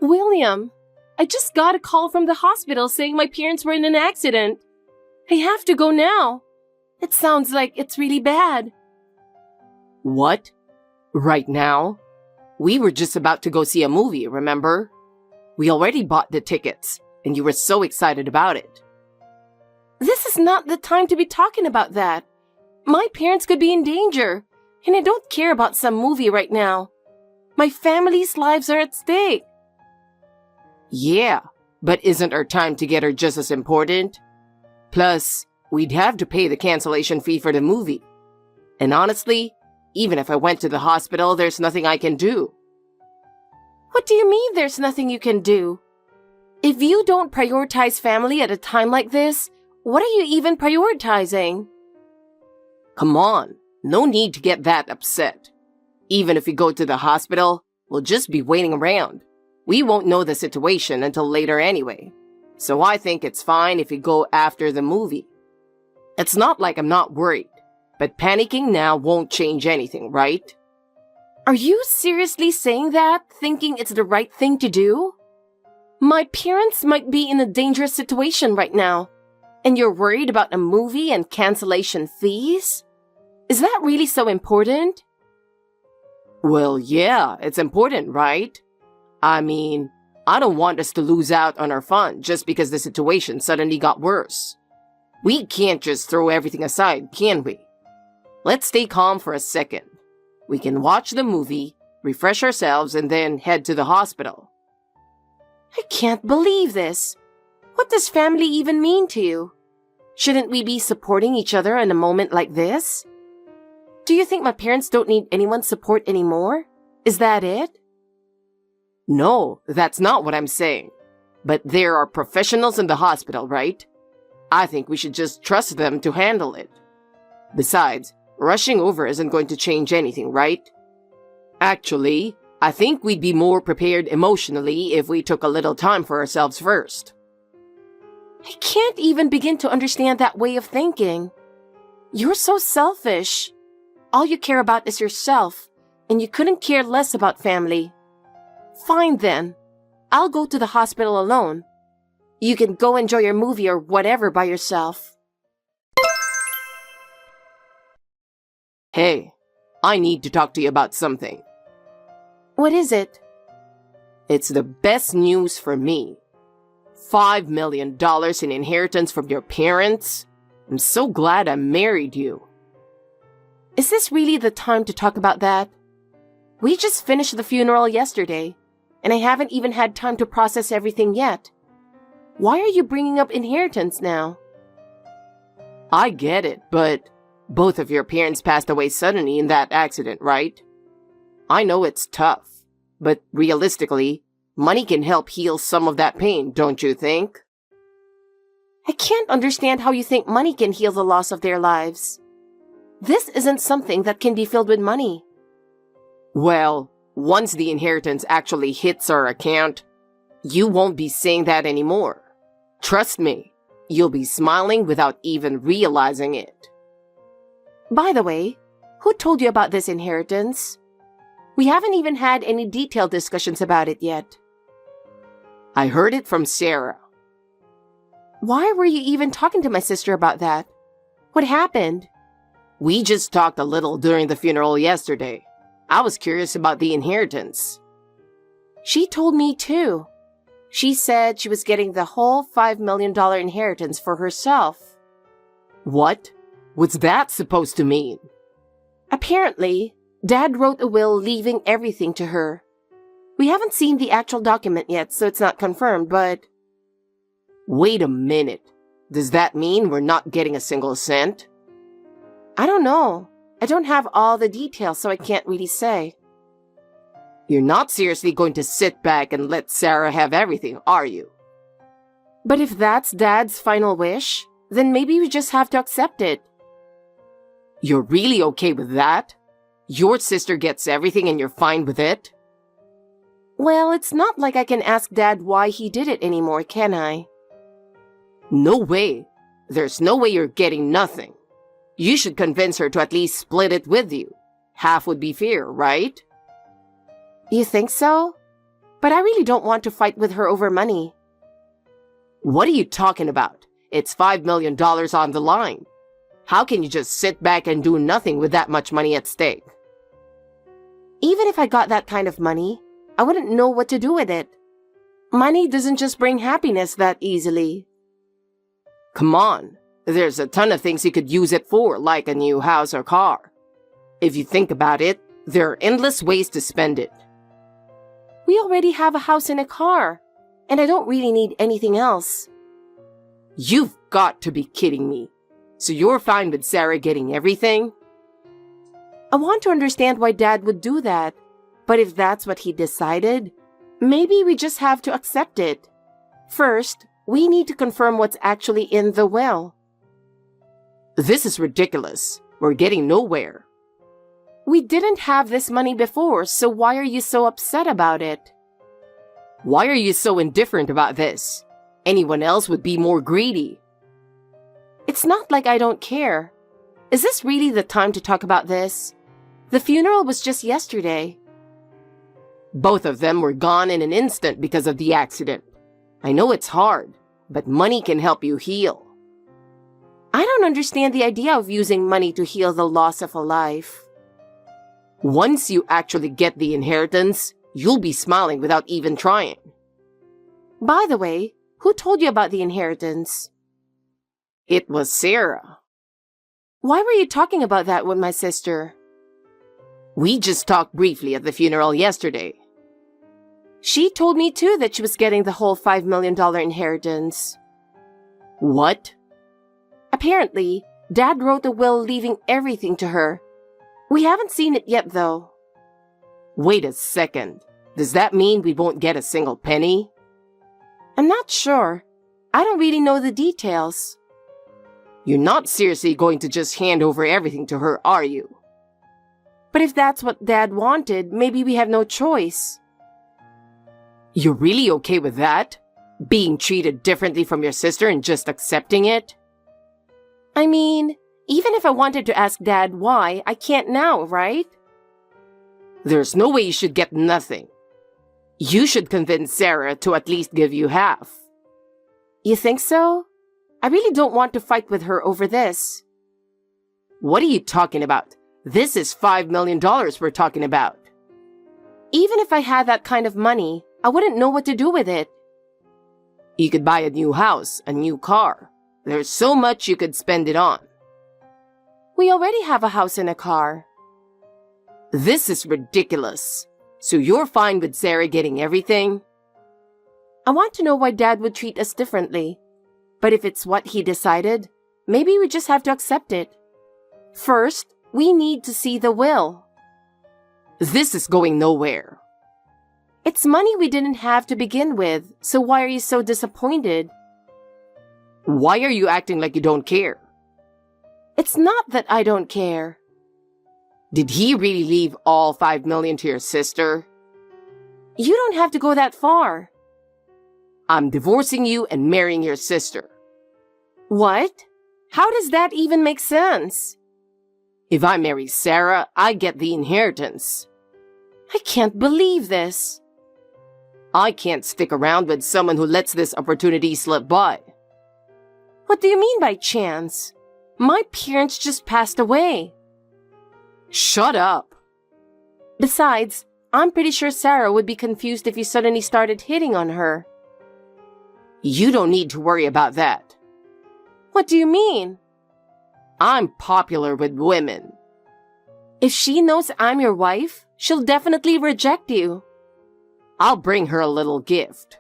William, I just got a call from the hospital saying my parents were in an accident. I have to go now. It sounds like it's really bad. What? Right now? We were just about to go see a movie, remember? We already bought the tickets, and you were so excited about it. This is not the time to be talking about that. My parents could be in danger, and I don't care about some movie right now. My family's lives are at stake. Yeah, but isn't our time together just as important? Plus, we'd have to pay the cancellation fee for the movie. And honestly, even if I went to the hospital, there's nothing I can do. What do you mean there's nothing you can do? If you don't prioritize family at a time like this, what are you even prioritizing? Come on, no need to get that upset. Even if we go to the hospital, we'll just be waiting around. We won't know the situation until later anyway. So I think it's fine if we go after the movie. It's not like I'm not worried, but panicking now won't change anything, right? Are you seriously saying that, thinking it's the right thing to do? My parents might be in a dangerous situation right now, and you're worried about a movie and cancellation fees? Is that really so important? Well, yeah, it's important, right? I mean, I don't want us to lose out on our fun just because the situation suddenly got worse. We can't just throw everything aside, can we? Let's stay calm for a second. We can watch the movie, refresh ourselves, and then head to the hospital. I can't believe this. What does family even mean to you? Shouldn't we be supporting each other in a moment like this? Do you think my parents don't need anyone's support anymore? Is that it? No, that's not what I'm saying. But there are professionals in the hospital, right? I think we should just trust them to handle it. Besides, rushing over isn't going to change anything, right? Actually, I think we'd be more prepared emotionally if we took a little time for ourselves first. I can't even begin to understand that way of thinking. You're so selfish. All you care about is yourself, and you couldn't care less about family. Fine then. I'll go to the hospital alone. You can go enjoy your movie or whatever by yourself. Hey, I need to talk to you about something. What is it? It's the best news for me. $5 million in inheritance from your parents? I'm so glad I married you. Is this really the time to talk about that? We just finished the funeral yesterday, and I haven't even had time to process everything yet. Why are you bringing up inheritance now? I get it, but both of your parents passed away suddenly in that accident, right? I know it's tough, but realistically, money can help heal some of that pain, don't you think? I can't understand how you think money can heal the loss of their lives. This isn't something that can be filled with money. Well, once the inheritance actually hits our account, you won't be saying that anymore. Trust me, you'll be smiling without even realizing it. By the way, who told you about this inheritance? We haven't even had any detailed discussions about it yet. I heard it from Sarah. Why were you even talking to my sister about that? What happened? We just talked a little during the funeral yesterday. I was curious about the inheritance. She told me too. She said she was getting the whole $5 million inheritance for herself. What? What's that supposed to mean? Apparently, Dad wrote a will leaving everything to her. We haven't seen the actual document yet, so it's not confirmed, but... Wait a minute. Does that mean we're not getting a single cent? I don't know. I don't have all the details, so I can't really say. You're not seriously going to sit back and let Sarah have everything, are you? But if that's Dad's final wish, then maybe we just have to accept it. You're really okay with that? Your sister gets everything and you're fine with it? Well, it's not like I can ask Dad why he did it anymore, can I? No way. There's no way you're getting nothing. You should convince her to at least split it with you. Half would be fair, right? You think so? But I really don't want to fight with her over money. What are you talking about? It's $5 million on the line. How can you just sit back and do nothing with that much money at stake? Even if I got that kind of money, I wouldn't know what to do with it. Money doesn't just bring happiness that easily. Come on, there's a ton of things you could use it for, like a new house or car. If you think about it, there are endless ways to spend it. We already have a house and a car, and I don't really need anything else. You've got to be kidding me. So you're fine with Sarah getting everything? I want to understand why Dad would do that, but if that's what he decided, maybe we just have to accept it. First, we need to confirm what's actually in the will. This is ridiculous. We're getting nowhere. We didn't have this money before, so why are you so upset about it? Why are you so indifferent about this? Anyone else would be more greedy. It's not like I don't care. Is this really the time to talk about this? The funeral was just yesterday. Both of them were gone in an instant because of the accident. I know it's hard, but money can help you heal. I don't understand the idea of using money to heal the loss of a life. Once you actually get the inheritance, you'll be smiling without even trying. By the way, who told you about the inheritance? It was Sarah. Why were you talking about that with my sister? We just talked briefly at the funeral yesterday. She told me too that she was getting the whole $5 million inheritance. What? Apparently, Dad wrote a will leaving everything to her. We haven't seen it yet, though. Wait a second. Does that mean we won't get a single penny? I'm not sure. I don't really know the details. You're not seriously going to just hand over everything to her, are you? But if that's what Dad wanted, maybe we have no choice. You're really okay with that? Being treated differently from your sister and just accepting it? I mean, even if I wanted to ask Dad why, I can't now, right? There's no way you should get nothing. You should convince Sarah to at least give you half. You think so? I really don't want to fight with her over this. What are you talking about? This is $5 million we're talking about. Even if I had that kind of money, I wouldn't know what to do with it. You could buy a new house, a new car. There's so much you could spend it on. We already have a house and a car. This is ridiculous. So you're fine with Sarah getting everything? I want to know why Dad would treat us differently. But if it's what he decided, maybe we just have to accept it. First, we need to see the will. This is going nowhere. It's money we didn't have to begin with, so why are you so disappointed? Why are you acting like you don't care? It's not that I don't care. Did he really leave all $5 million to your sister? You don't have to go that far. I'm divorcing you and marrying your sister. What? How does that even make sense? If I marry Sarah, I get the inheritance. I can't believe this. I can't stick around with someone who lets this opportunity slip by. What do you mean by chance? My parents just passed away. Shut up. Besides, I'm pretty sure Sarah would be confused if you suddenly started hitting on her. You don't need to worry about that. What do you mean? I'm popular with women. If she knows I'm your wife, she'll definitely reject you. I'll bring her a little gift.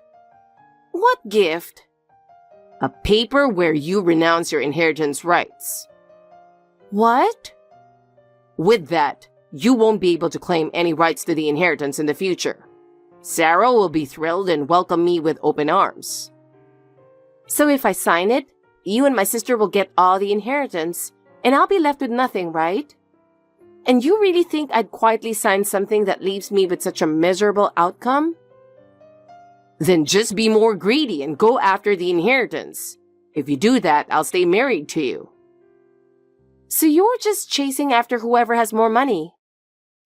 What gift? A paper where you renounce your inheritance rights. What? With that, you won't be able to claim any rights to the inheritance in the future. Sarah will be thrilled and welcome me with open arms. So if I sign it, you and my sister will get all the inheritance, and I'll be left with nothing, right? And you really think I'd quietly sign something that leaves me with such a miserable outcome? Then just be more greedy and go after the inheritance. If you do that, I'll stay married to you. So you're just chasing after whoever has more money.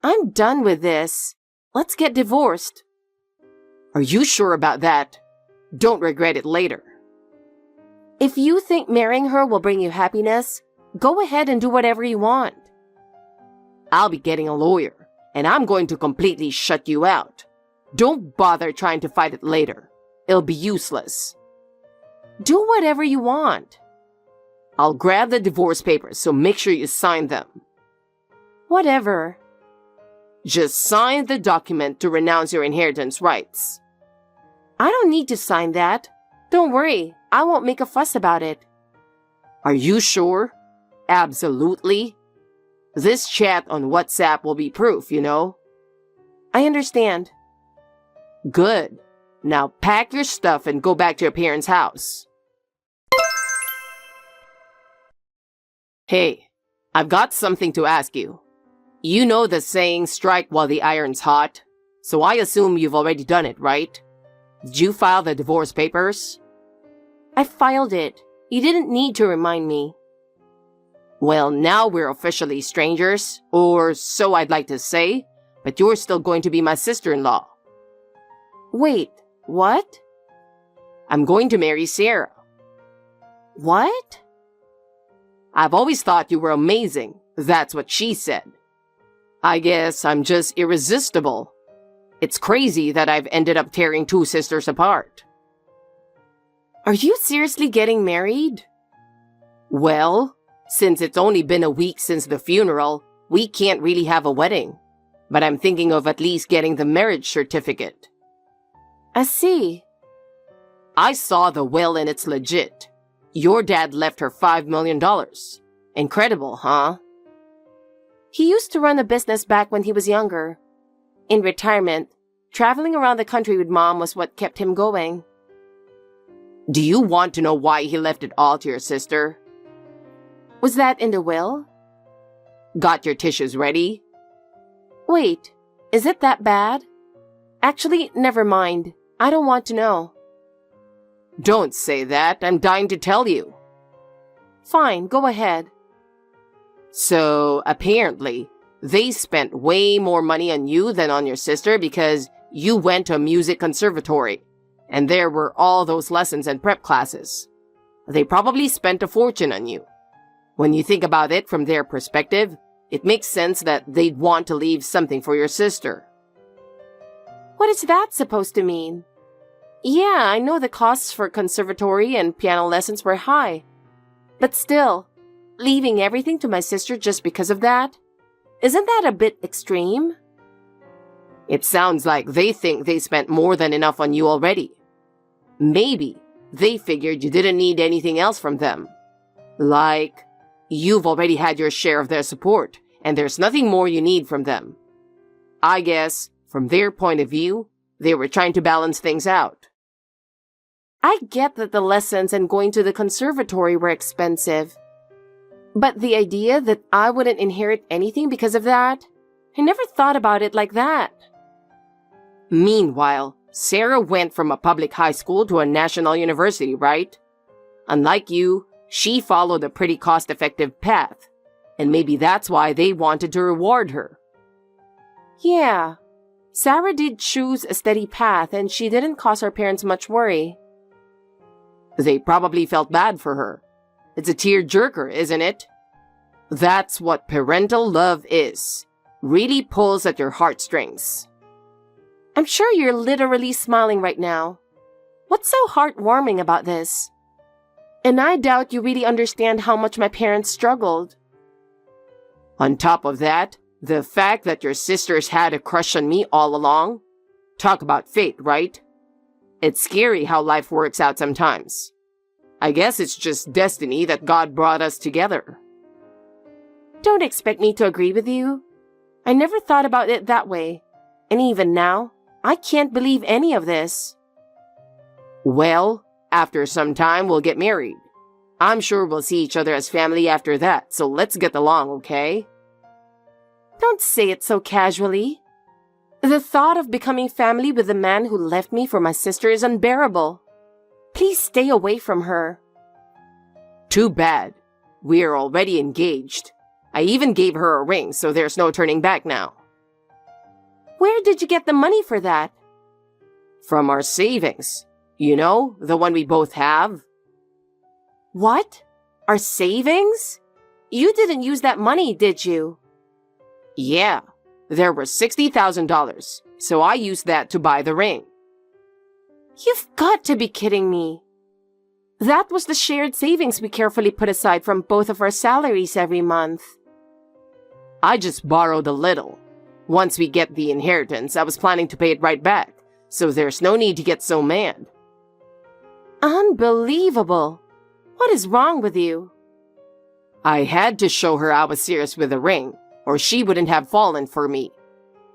I'm done with this. Let's get divorced. Are you sure about that? Don't regret it later. If you think marrying her will bring you happiness, go ahead and do whatever you want. I'll be getting a lawyer, and I'm going to completely shut you out. Don't bother trying to fight it later. It'll be useless. Do whatever you want. I'll grab the divorce papers, so make sure you sign them. Whatever. Just sign the document to renounce your inheritance rights. I don't need to sign that. Don't worry, I won't make a fuss about it. Are you sure? Absolutely? This chat on WhatsApp will be proof, you know? I understand. Good. Now pack your stuff and go back to your parents' house. Hey, I've got something to ask you. You know the saying, strike while the iron's hot? So I assume you've already done it, right? Did you file the divorce papers? I filed it. You didn't need to remind me. Well, now we're officially strangers, or so I'd like to say, but you're still going to be my sister-in-law. Wait, what? I'm going to marry Sarah. What? I've always thought you were amazing. That's what she said. I guess I'm just irresistible. It's crazy that I've ended up tearing two sisters apart. Are you seriously getting married? Well, since it's only been a week since the funeral, we can't really have a wedding. But I'm thinking of at least getting the marriage certificate. I see. I saw the will and it's legit. Your dad left her $5 million. Incredible, huh? He used to run a business back when he was younger. In retirement, traveling around the country with Mom was what kept him going. Do you want to know why he left it all to your sister? Was that in the will? Got your tissues ready? Wait, is it that bad? Actually, never mind. I don't want to know. Don't say that. I'm dying to tell you. Fine, go ahead. So, apparently, they spent way more money on you than on your sister because you went to a music conservatory, and there were all those lessons and prep classes. They probably spent a fortune on you. When you think about it from their perspective, it makes sense that they'd want to leave something for your sister. What is that supposed to mean? Yeah, I know the costs for conservatory and piano lessons were high. But still, leaving everything to my sister just because of that? Isn't that a bit extreme? It sounds like they think they spent more than enough on you already. Maybe they figured you didn't need anything else from them. Like, you've already had your share of their support, and there's nothing more you need from them. I guess, from their point of view, they were trying to balance things out. I get that the lessons and going to the conservatory were expensive. But the idea that I wouldn't inherit anything because of that? I never thought about it like that. Meanwhile, Sarah went from a public high school to a national university, right? Unlike you, she followed a pretty cost-effective path, and maybe that's why they wanted to reward her. Yeah, Sarah did choose a steady path and she didn't cause her parents much worry. They probably felt bad for her. It's a tear-jerker, isn't it? That's what parental love is. Really pulls at your heartstrings. I'm sure you're literally smiling right now. What's so heartwarming about this? And I doubt you really understand how much my parents struggled. On top of that, the fact that your sisters had a crush on me all along. Talk about fate, right? It's scary how life works out sometimes. I guess it's just destiny that God brought us together. Don't expect me to agree with you. I never thought about it that way. And even now, I can't believe any of this. Well, after some time, we'll get married. I'm sure we'll see each other as family after that, so let's get along, okay? Don't say it so casually. The thought of becoming family with the man who left me for my sister is unbearable. Please stay away from her. Too bad. We're already engaged. I even gave her a ring, so there's no turning back now. Where did you get the money for that? From our savings. You know, the one we both have. What? Our savings? You didn't use that money, did you? Yeah, there were $60,000, so I used that to buy the ring. You've got to be kidding me. That was the shared savings we carefully put aside from both of our salaries every month. I just borrowed a little. Once we get the inheritance, I was planning to pay it right back, so there's no need to get so mad. Unbelievable. What is wrong with you? I had to show her I was serious with the ring, or she wouldn't have fallen for me.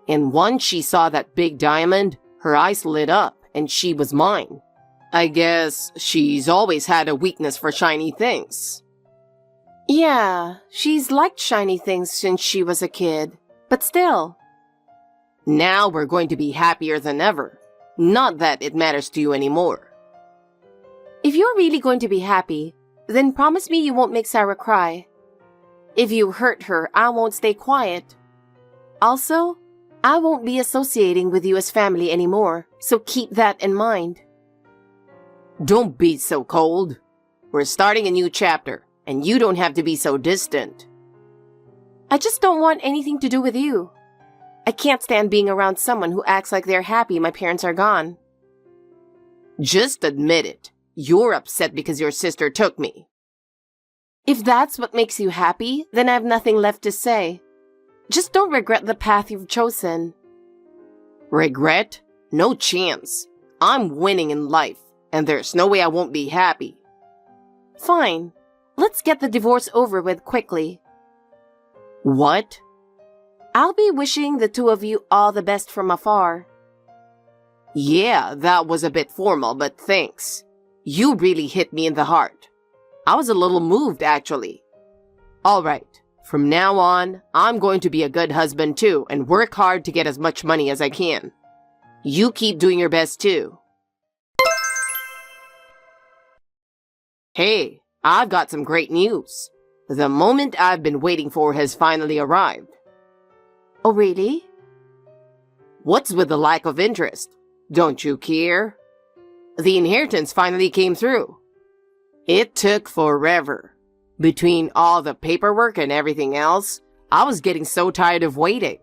And once she saw that big diamond, her eyes lit up, and she was mine. I guess she's always had a weakness for shiny things. Yeah, she's liked shiny things since she was a kid, but still. Now we're going to be happier than ever. Not that it matters to you anymore. If you're really going to be happy, then promise me you won't make Sarah cry. If you hurt her, I won't stay quiet. Also, I won't be associating with you as family anymore, so keep that in mind. Don't be so cold. We're starting a new chapter, and you don't have to be so distant. I just don't want anything to do with you. I can't stand being around someone who acts like they're happy my parents are gone. Just admit it. You're upset because your sister took me. If that's what makes you happy, then I have nothing left to say. Just don't regret the path you've chosen. Regret? No chance. I'm winning in life, and there's no way I won't be happy. Fine. Let's get the divorce over with quickly. What? I'll be wishing the two of you all the best from afar. Yeah, that was a bit formal, but thanks. You really hit me in the heart. I was a little moved, actually. All right, from now on, I'm going to be a good husband too and work hard to get as much money as I can. You keep doing your best too. Hey, I've got some great news. The moment I've been waiting for has finally arrived. Oh, really? What's with the lack of interest? Don't you care? The inheritance finally came through. It took forever. Between all the paperwork and everything else, I was getting so tired of waiting.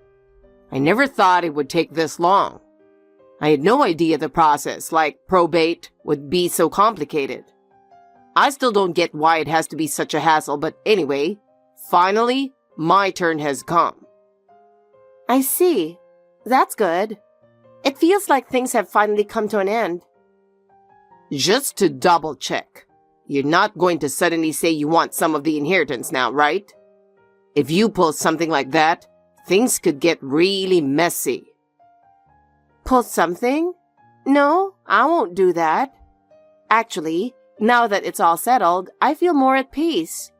I never thought it would take this long. I had no idea the process, like probate, would be so complicated. I still don't get why it has to be such a hassle, but anyway, finally, my turn has come. I see. That's good. It feels like things have finally come to an end. Just to double check, you're not going to suddenly say you want some of the inheritance now, right? If you pull something like that, things could get really messy. Pull something? No, I won't do that. Actually, now that it's all settled, I feel more at peace.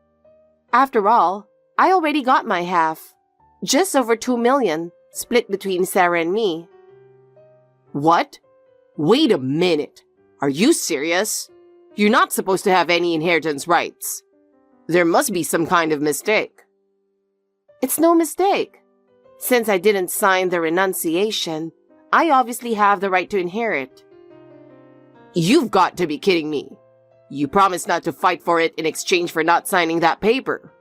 After all, I already got my half. Just over 2 million, split between Sarah and me. What? Wait a minute. Are you serious? You're not supposed to have any inheritance rights. There must be some kind of mistake. It's no mistake. Since I didn't sign the renunciation, I obviously have the right to inherit. You've got to be kidding me. You promised not to fight for it in exchange for not signing that paper.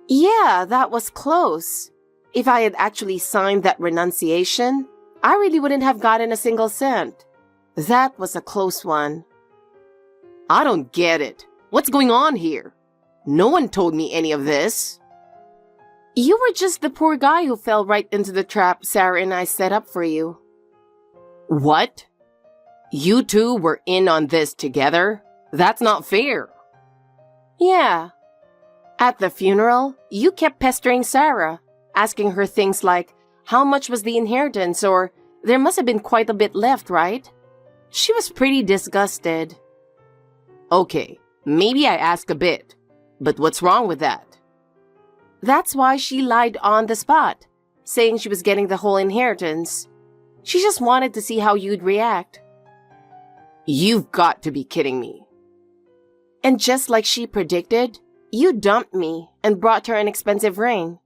Yeah, that was close. If I had actually signed that renunciation, I really wouldn't have gotten a single cent. That was a close one. I don't get it. What's going on here? No one told me any of this. You were just the poor guy who fell right into the trap Sarah and I set up for you. What? You two were in on this together? That's not fair. Yeah. At the funeral, you kept pestering Sarah, asking her things like, how much was the inheritance, or there must have been quite a bit left, right? She was pretty disgusted. Okay, maybe I ask a bit, but what's wrong with that? That's why she lied on the spot, saying she was getting the whole inheritance. She just wanted to see how you'd react. You've got to be kidding me. And just like she predicted, you dumped me and brought her an expensive ring.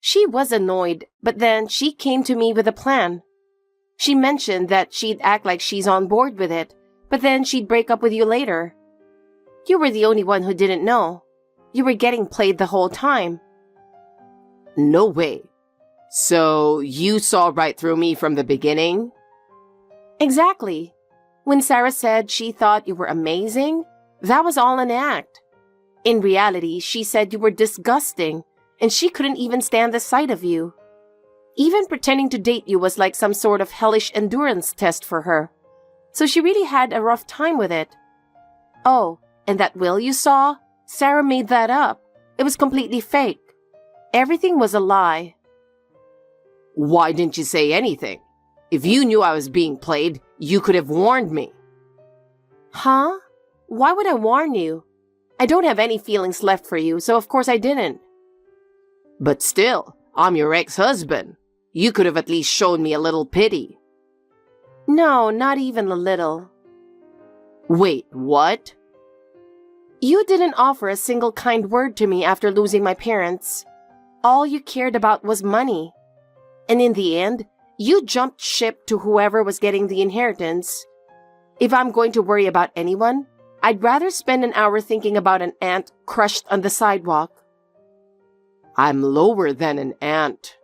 She was annoyed, but then she came to me with a plan. She mentioned that she'd act like she's on board with it, but then she'd break up with you later. You were the only one who didn't know. You were getting played the whole time. No way. So you saw right through me from the beginning? Exactly. When Sarah said she thought you were amazing, that was all an act. In reality, she said you were disgusting, and she couldn't even stand the sight of you. Even pretending to date you was like some sort of hellish endurance test for her. So she really had a rough time with it. Oh, and that will you saw? Sarah made that up. It was completely fake. Everything was a lie. Why didn't you say anything? If you knew I was being played, you could have warned me. Huh? Why would I warn you? I don't have any feelings left for you, so of course I didn't. But still, I'm your ex-husband. You could have at least shown me a little pity. No, not even a little. Wait, what? You didn't offer a single kind word to me after losing my parents. All you cared about was money. And in the end, you jumped ship to whoever was getting the inheritance. If I'm going to worry about anyone, I'd rather spend an hour thinking about an ant crushed on the sidewalk. I'm lower than an ant.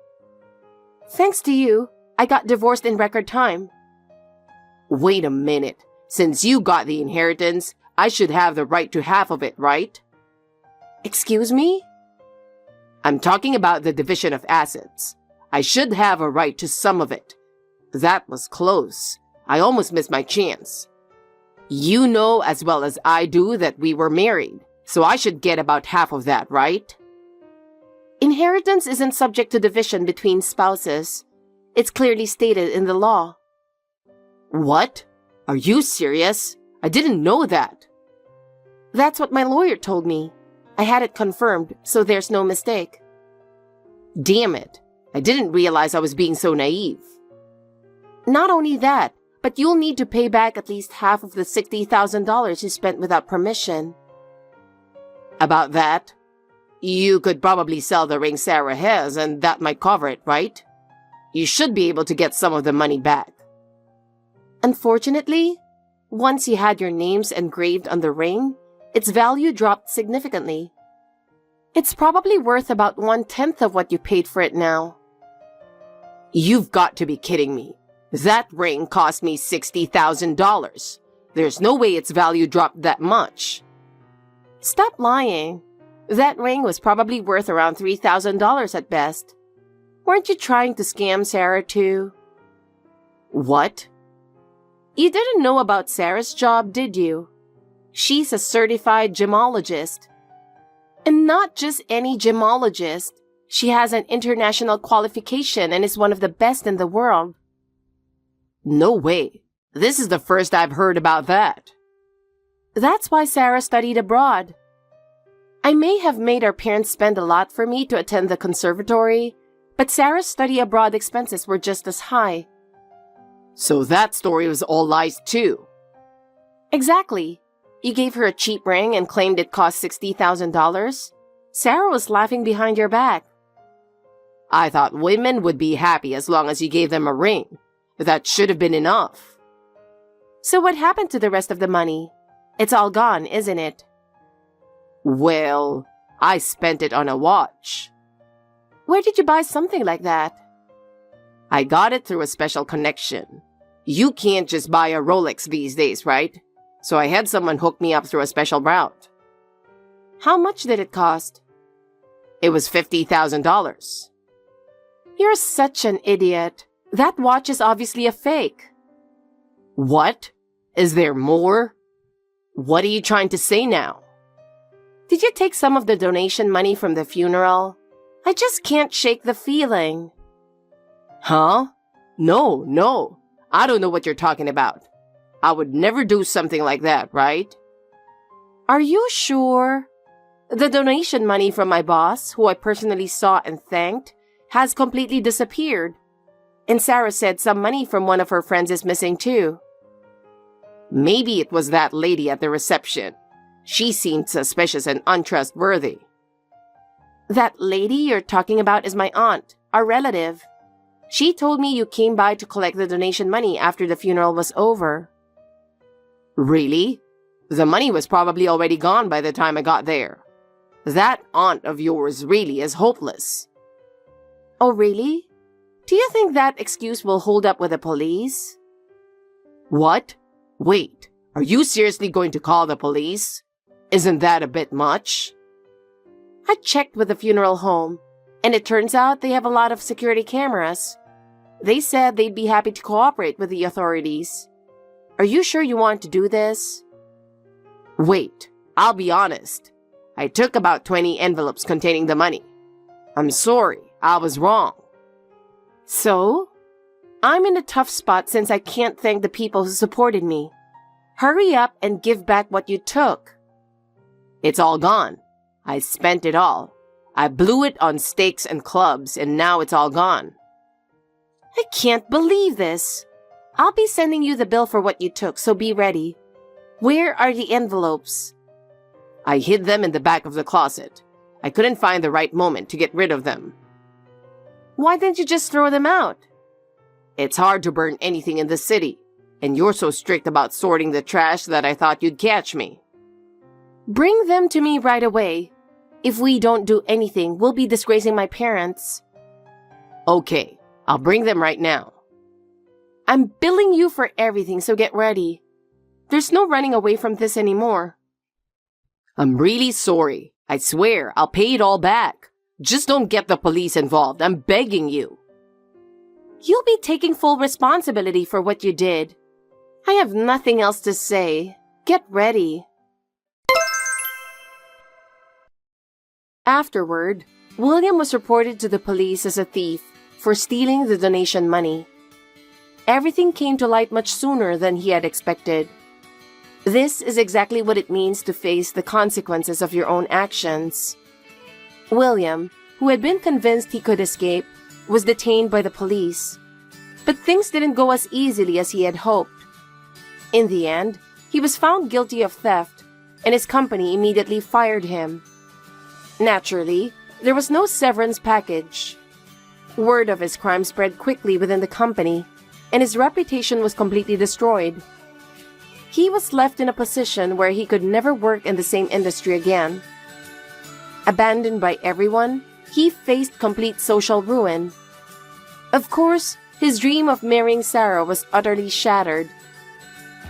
Thanks to you, I got divorced in record time. Wait a minute. Since you got the inheritance, I should have the right to half of it, right? Excuse me? I'm talking about the division of assets. I should have a right to some of it. That was close. I almost missed my chance. You know as well as I do that we were married, so I should get about half of that, right? Inheritance isn't subject to division between spouses. It's clearly stated in the law. What? Are you serious? I didn't know that. That's what my lawyer told me. I had it confirmed, so there's no mistake. Damn it. I didn't realize I was being so naive. Not only that, but you'll need to pay back at least half of the $60,000 you spent without permission. About that? You could probably sell the ring Sarah has, and that might cover it, right? You should be able to get some of the money back. Unfortunately, once you had your names engraved on the ring, its value dropped significantly. It's probably worth about 1/10 of what you paid for it now. You've got to be kidding me. That ring cost me $60,000. There's no way its value dropped that much. Stop lying. That ring was probably worth around $3,000 at best. Weren't you trying to scam Sarah too? What? You didn't know about Sarah's job, did you? She's a certified gemologist. And not just any gemologist. She has an international qualification and is one of the best in the world. No way. This is the first I've heard about that. That's why Sarah studied abroad. I may have made our parents spend a lot for me to attend the conservatory, but Sarah's study abroad expenses were just as high. So that story was all lies too. Exactly. You gave her a cheap ring and claimed it cost $60,000. Sarah was laughing behind your back. I thought women would be happy as long as you gave them a ring. That should have been enough. So what happened to the rest of the money? It's all gone, isn't it? Well, I spent it on a watch. Where did you buy something like that? I got it through a special connection. You can't just buy a Rolex these days, right? So I had someone hook me up through a special route. How much did it cost? It was $50,000. You're such an idiot. That watch is obviously a fake. What? Is there more? What are you trying to say now? Did you take some of the donation money from the funeral? I just can't shake the feeling. Huh? No. I don't know what you're talking about. I would never do something like that, right? Are you sure? The donation money from my boss, who I personally saw and thanked, has completely disappeared. And Sarah said some money from one of her friends is missing too. Maybe it was that lady at the reception. She seemed suspicious and untrustworthy. That lady you're talking about is my aunt, our relative. She told me you came by to collect the donation money after the funeral was over. Really? The money was probably already gone by the time I got there. That aunt of yours really is hopeless. Oh, really? Do you think that excuse will hold up with the police? What? Wait, are you seriously going to call the police? Isn't that a bit much? I checked with the funeral home, and it turns out they have a lot of security cameras. They said they'd be happy to cooperate with the authorities. Are you sure you want to do this? Wait, I'll be honest. I took about 20 envelopes containing the money. I'm sorry, I was wrong. So? I'm in a tough spot since I can't thank the people who supported me. Hurry up and give back what you took. It's all gone. I spent it all. I blew it on steaks and clubs, and now it's all gone. I can't believe this. I'll be sending you the bill for what you took, so be ready. Where are the envelopes? I hid them in the back of the closet. I couldn't find the right moment to get rid of them. Why didn't you just throw them out? It's hard to burn anything in the city, and you're so strict about sorting the trash that I thought you'd catch me. Bring them to me right away. If we don't do anything, we'll be disgracing my parents. Okay, I'll bring them right now. I'm billing you for everything, so get ready. There's no running away from this anymore. I'm really sorry. I swear, I'll pay it all back. Just don't get the police involved. I'm begging you. You'll be taking full responsibility for what you did. I have nothing else to say. Get ready. Afterward, William was reported to the police as a thief for stealing the donation money. Everything came to light much sooner than he had expected. This is exactly what it means to face the consequences of your own actions. William, who had been convinced he could escape, was detained by the police. But things didn't go as easily as he had hoped. In the end, he was found guilty of theft, and his company immediately fired him. Naturally, there was no severance package. Word of his crime spread quickly within the company, and his reputation was completely destroyed. He was left in a position where he could never work in the same industry again. Abandoned by everyone, he faced complete social ruin. Of course, his dream of marrying Sarah was utterly shattered.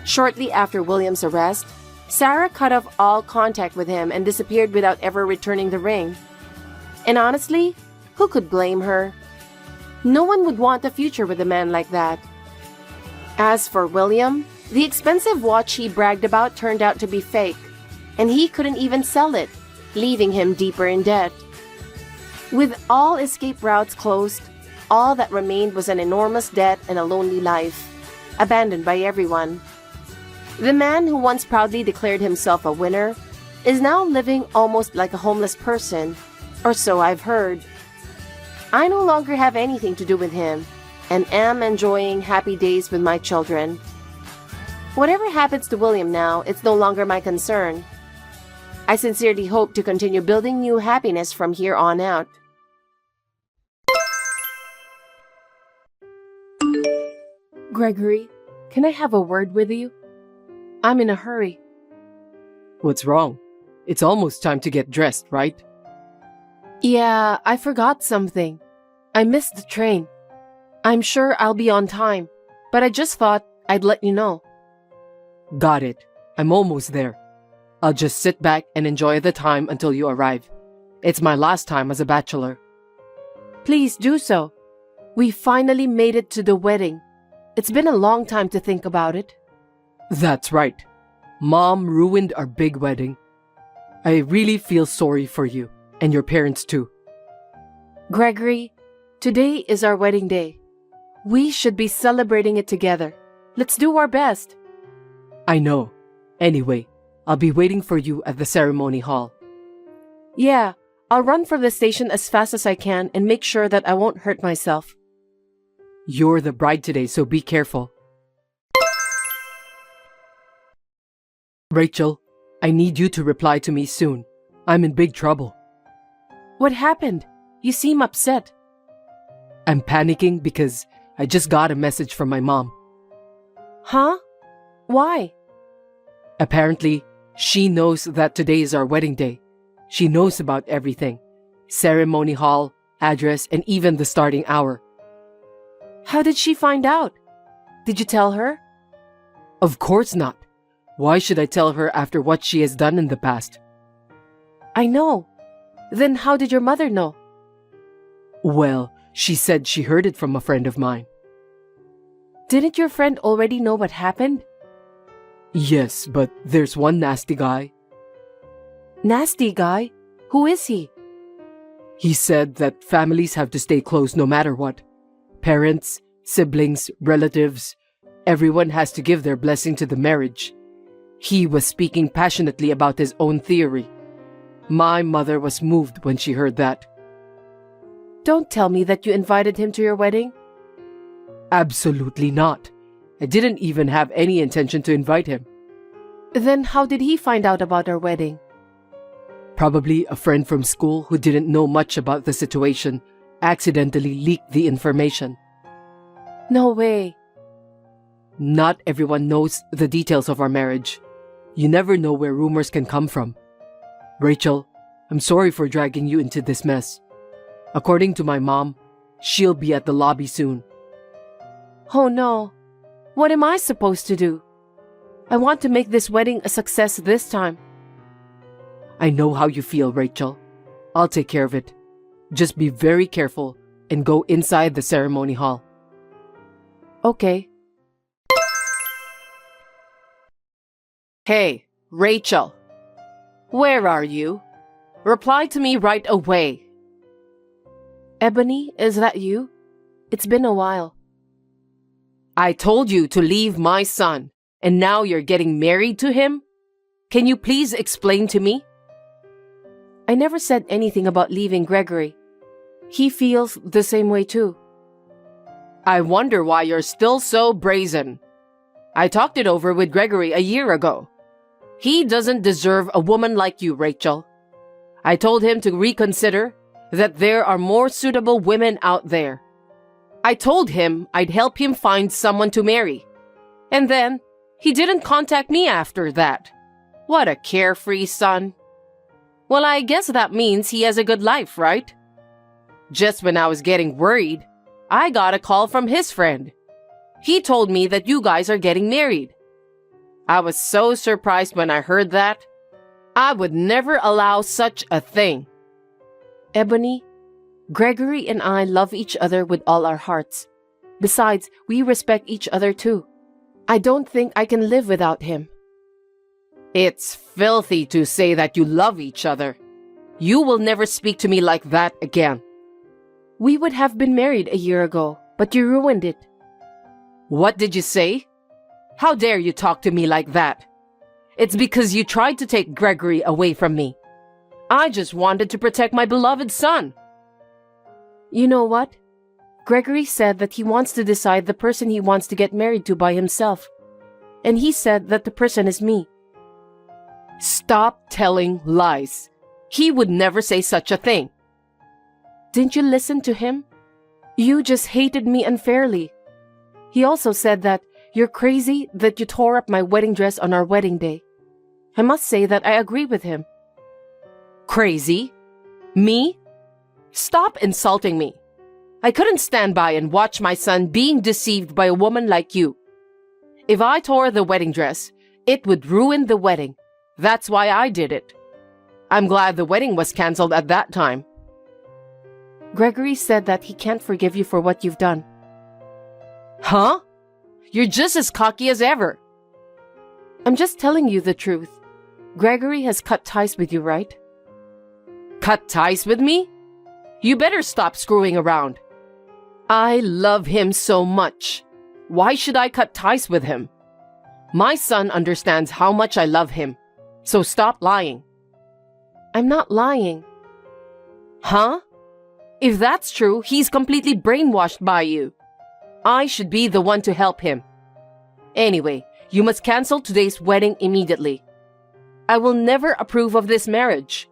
Shortly after William's arrest, Sarah cut off all contact with him and disappeared without ever returning the ring. And honestly, who could blame her? No one would want a future with a man like that. As for William, the expensive watch he bragged about turned out to be fake, and he couldn't even sell it, leaving him deeper in debt. With all escape routes closed, all that remained was an enormous debt and a lonely life, abandoned by everyone. The man who once proudly declared himself a winner is now living almost like a homeless person, or so I've heard. I no longer have anything to do with him, and am enjoying happy days with my children. Whatever happens to William now, it's no longer my concern. I sincerely hope to continue building new happiness from here on out. Gregory, can I have a word with you? I'm in a hurry. What's wrong? It's almost time to get dressed, right? Yeah, I forgot something. I missed the train. I'm sure I'll be on time, but I just thought I'd let you know. Got it. I'm almost there. I'll just sit back and enjoy the time until you arrive. It's my last time as a bachelor. Please do so. We finally made it to the wedding. It's been a long time to think about it. That's right. Mom ruined our big wedding. I really feel sorry for you, and your parents too. Gregory, today is our wedding day. We should be celebrating it together. Let's do our best. I know. Anyway, I'll be waiting for you at the ceremony hall. Yeah, I'll run from the station as fast as I can and make sure that I won't hurt myself. You're the bride today, so be careful. Rachel, I need you to reply to me soon. I'm in big trouble. What happened? You seem upset. I'm panicking because I just got a message from my mom. Huh? Why? Apparently, she knows that today is our wedding day. She knows about everything. Ceremony hall, address, and even the starting hour. How did she find out? Did you tell her? Of course not. Why should I tell her after what she has done in the past? I know. Then how did your mother know? Well, she said she heard it from a friend of mine. Didn't your friend already know what happened? Yes, but there's one nasty guy. Nasty guy? Who is he? He said that families have to stay close no matter what. Parents, siblings, relatives, everyone has to give their blessing to the marriage. He was speaking passionately about his own theory. My mother was moved when she heard that. Don't tell me that you invited him to your wedding. Absolutely not. I didn't even have any intention to invite him. Then how did he find out about our wedding? Probably a friend from school who didn't know much about the situation accidentally leaked the information. No way. Not everyone knows the details of our marriage. You never know where rumors can come from. Rachel, I'm sorry for dragging you into this mess. According to my mom, she'll be at the lobby soon. Oh no. What am I supposed to do? I want to make this wedding a success this time. I know how you feel, Rachel. I'll take care of it. Just be very careful and go inside the ceremony hall. Okay. Hey, Rachel. Where are you? Reply to me right away. Ebony, is that you? It's been a while. I told you to leave my son, and now you're getting married to him? Can you please explain to me? I never said anything about leaving Gregory. He feels the same way too. I wonder why you're still so brazen. I talked it over with Gregory a year ago. He doesn't deserve a woman like you, Rachel. I told him to reconsider, that there are more suitable women out there. I told him I'd help him find someone to marry. And then, he didn't contact me after that. What a carefree son. Well, I guess that means he has a good life, right? Just when I was getting worried, I got a call from his friend. He told me that you guys are getting married. I was so surprised when I heard that. I would never allow such a thing. Ebony, Gregory and I love each other with all our hearts. Besides, we respect each other too. I don't think I can live without him. It's filthy to say that you love each other. You will never speak to me like that again. We would have been married a year ago, but you ruined it. What did you say? How dare you talk to me like that? It's because you tried to take Gregory away from me. I just wanted to protect my beloved son. You know what? Gregory said that he wants to decide the person he wants to get married to by himself. And he said that the person is me. Stop telling lies. He would never say such a thing. Didn't you listen to him? You just hated me unfairly. He also said that you're crazy that you tore up my wedding dress on our wedding day. I must say that I agree with him. Crazy? Me? Stop insulting me. I couldn't stand by and watch my son being deceived by a woman like you. If I tore the wedding dress, it would ruin the wedding. That's why I did it. I'm glad the wedding was canceled at that time. Gregory said that he can't forgive you for what you've done. Huh? You're just as cocky as ever. I'm just telling you the truth. Gregory has cut ties with you, right? Cut ties with me? You better stop screwing around. I love him so much. Why should I cut ties with him? My son understands how much I love him. So stop lying. I'm not lying. Huh? If that's true, he's completely brainwashed by you. I should be the one to help him. Anyway, you must cancel today's wedding immediately. I will never approve of this marriage.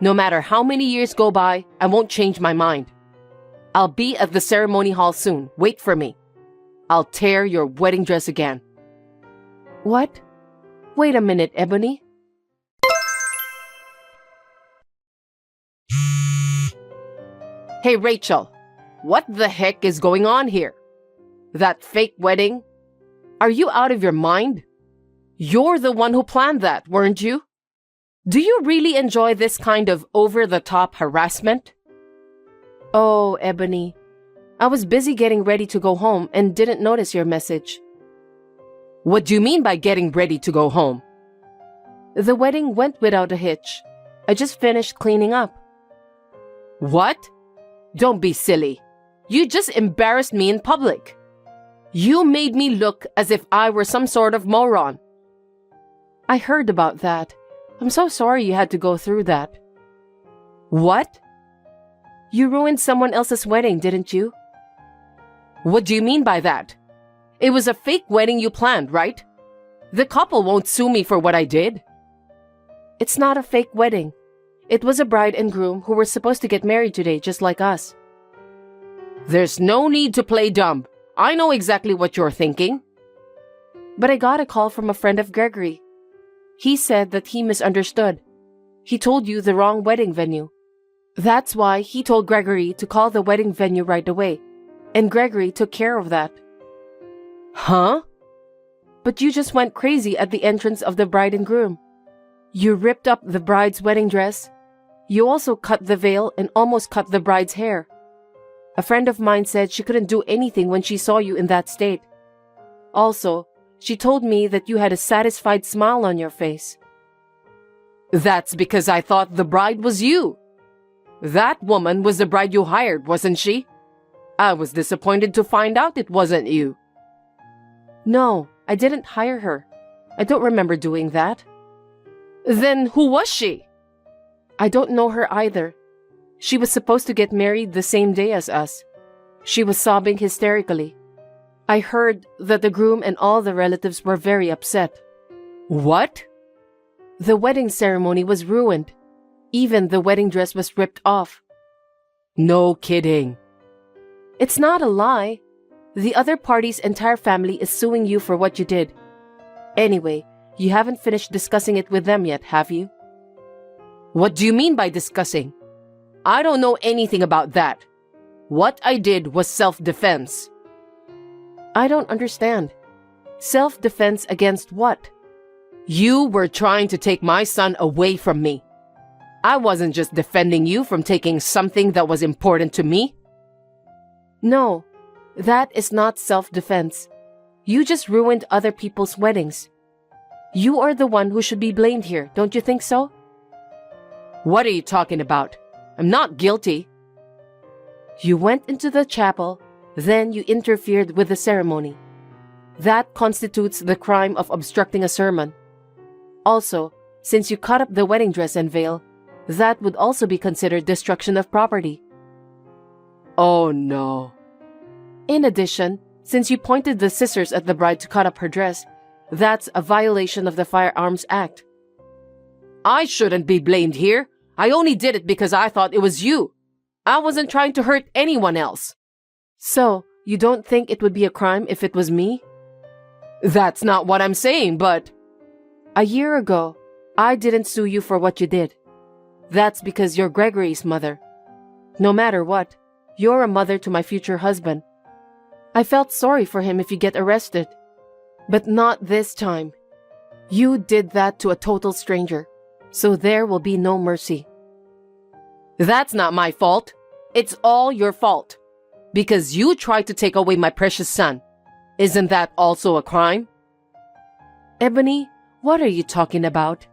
No matter how many years go by, I won't change my mind. I'll be at the ceremony hall soon. Wait for me. I'll tear your wedding dress again. What? Wait a minute, Ebony. Hey, Rachel. What the heck is going on here? That fake wedding? Are you out of your mind? You're the one who planned that, weren't you? Do you really enjoy this kind of over-the-top harassment? Oh, Ebony. I was busy getting ready to go home and didn't notice your message. What do you mean by getting ready to go home? The wedding went without a hitch. I just finished cleaning up. What? Don't be silly. You just embarrassed me in public. You made me look as if I were some sort of moron. I heard about that. I'm so sorry you had to go through that. What? You ruined someone else's wedding, didn't you? What do you mean by that? It was a fake wedding you planned, right? The couple won't sue me for what I did. It's not a fake wedding. It was a bride and groom who were supposed to get married today, just like us. There's no need to play dumb. I know exactly what you're thinking. But I got a call from a friend of Gregory. He said that he misunderstood. He told you the wrong wedding venue. That's why he told Gregory to call the wedding venue right away. And Gregory took care of that. Huh? But you just went crazy at the entrance of the bride and groom. You ripped up the bride's wedding dress. You also cut the veil and almost cut the bride's hair. A friend of mine said she couldn't do anything when she saw you in that state. Also, she told me that you had a satisfied smile on your face. That's because I thought the bride was you. That woman was the bride you hired, wasn't she? I was disappointed to find out it wasn't you. No, I didn't hire her. I don't remember doing that. Then who was she? I don't know her either. She was supposed to get married the same day as us. She was sobbing hysterically. I heard that the groom and all the relatives were very upset. What? The wedding ceremony was ruined. Even the wedding dress was ripped off. No kidding. It's not a lie. The other party's entire family is suing you for what you did. Anyway, you haven't finished discussing it with them yet, have you? What do you mean by discussing? I don't know anything about that. What I did was self-defense. I don't understand. Self-defense against what? You were trying to take my son away from me. I wasn't just defending you from taking something that was important to me. No, that is not self-defense. You just ruined other people's weddings. You are the one who should be blamed here, don't you think so? What are you talking about? I'm not guilty. You went into the chapel, then you interfered with the ceremony. That constitutes the crime of obstructing a sermon. Also, since you cut up the wedding dress and veil, that would also be considered destruction of property. Oh no. In addition, since you pointed the scissors at the bride to cut up her dress, that's a violation of the Firearms Act. I shouldn't be blamed here. I only did it because I thought it was you. I wasn't trying to hurt anyone else. So, you don't think it would be a crime if it was me? That's not what I'm saying, but... A year ago, I didn't sue you for what you did. That's because you're Gregory's mother. No matter what, you're a mother to my future husband. I felt sorry for him if you get arrested. But not this time. You did that to a total stranger, so there will be no mercy. That's not my fault. It's all your fault. Because you tried to take away my precious son. Isn't that also a crime? Ebony, what are you talking about?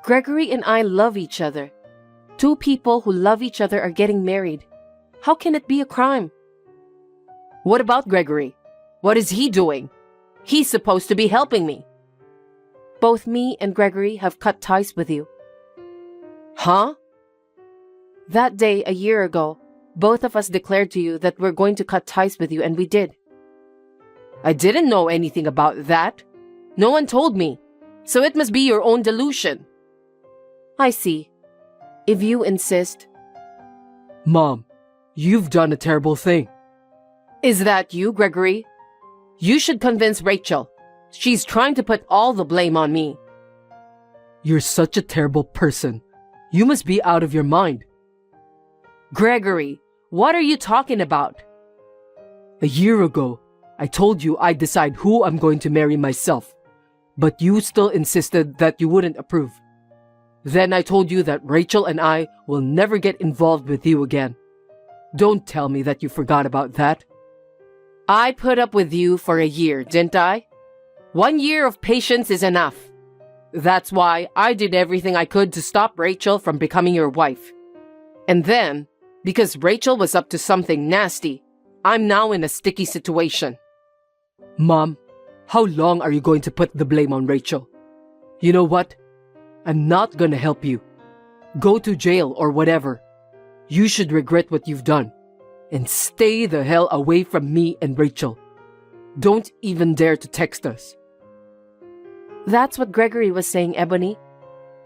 Gregory and I love each other. Two people who love each other are getting married. How can it be a crime? What about Gregory? What is he doing? He's supposed to be helping me. Both me and Gregory have cut ties with you. Huh? That day, a year ago, both of us declared to you that we're going to cut ties with you, and we did. I didn't know anything about that. No one told me. So it must be your own delusion. I see. If you insist. Mom, You've done a terrible thing. Is that you, Gregory? You should convince Rachel. She's trying to put all the blame on me. You're such a terrible person. You must be out of your mind. Gregory, what are you talking about? A year ago, I told you I'd decide who I'm going to marry myself, but you still insisted that you wouldn't approve. Then I told you that Rachel and I will never get involved with you again. Don't tell me that you forgot about that. I put up with you for a year, didn't I? 1 year of patience is enough. That's why I did everything I could to stop Rachel from becoming your wife. And then, because Rachel was up to something nasty, I'm now in a sticky situation. Mom, how long are you going to put the blame on Rachel? You know what? I'm not gonna help you. Go to jail or whatever. You should regret what you've done. And stay the hell away from me and Rachel. Don't even dare to text us. That's what Gregory was saying, Ebony.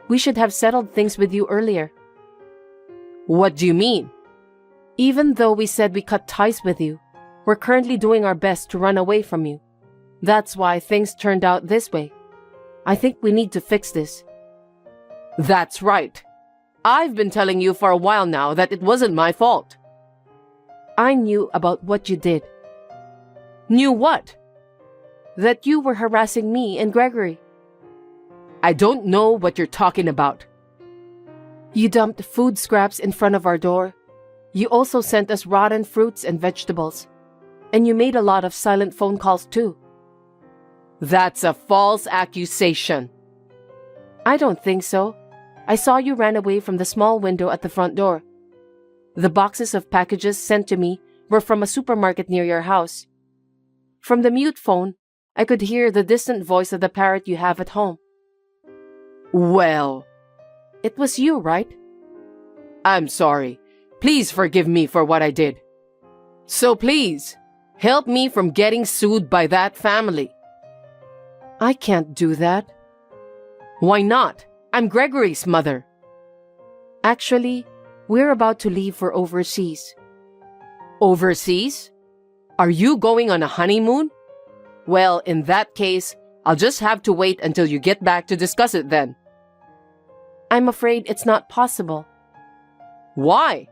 We should have settled things with you earlier. What do you mean? Even though we said we cut ties with you, we're currently doing our best to run away from you. That's why things turned out this way. I think we need to fix this. That's right. I've been telling you for a while now that it wasn't my fault. I knew about what you did. Knew what? That you were harassing me and Gregory. I don't know what you're talking about. You dumped food scraps in front of our door. You also sent us rotten fruits and vegetables. And you made a lot of silent phone calls too. That's a false accusation. I don't think so. I saw you ran away from the small window at the front door. The boxes of packages sent to me were from a supermarket near your house. From the mute phone, I could hear the distant voice of the parrot you have at home. Well, it was you, right? I'm sorry. Please forgive me for what I did. So please, help me from getting sued by that family. I can't do that. Why not? I'm Gregory's mother. Actually, we're about to leave for overseas. Overseas? Are you going on a honeymoon? Well, in that case, I'll just have to wait until you get back to discuss it then. I'm afraid it's not possible. Why?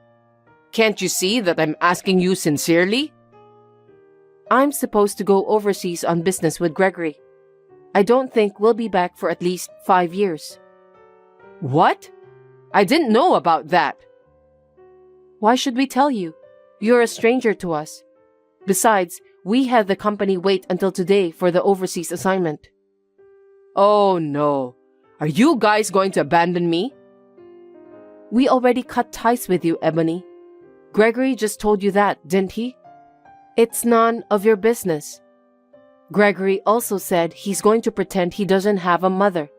Can't you see that I'm asking you sincerely? I'm supposed to go overseas on business with Gregory. I don't think we'll be back for at least 5 years. What? I didn't know about that. Why should we tell you? You're a stranger to us. Besides, we had the company wait until today for the overseas assignment. Oh no. Are you guys going to abandon me? We already cut ties with you, Ebony. Gregory just told you that, didn't he? It's none of your business. Gregory also said he's going to pretend he doesn't have a mother.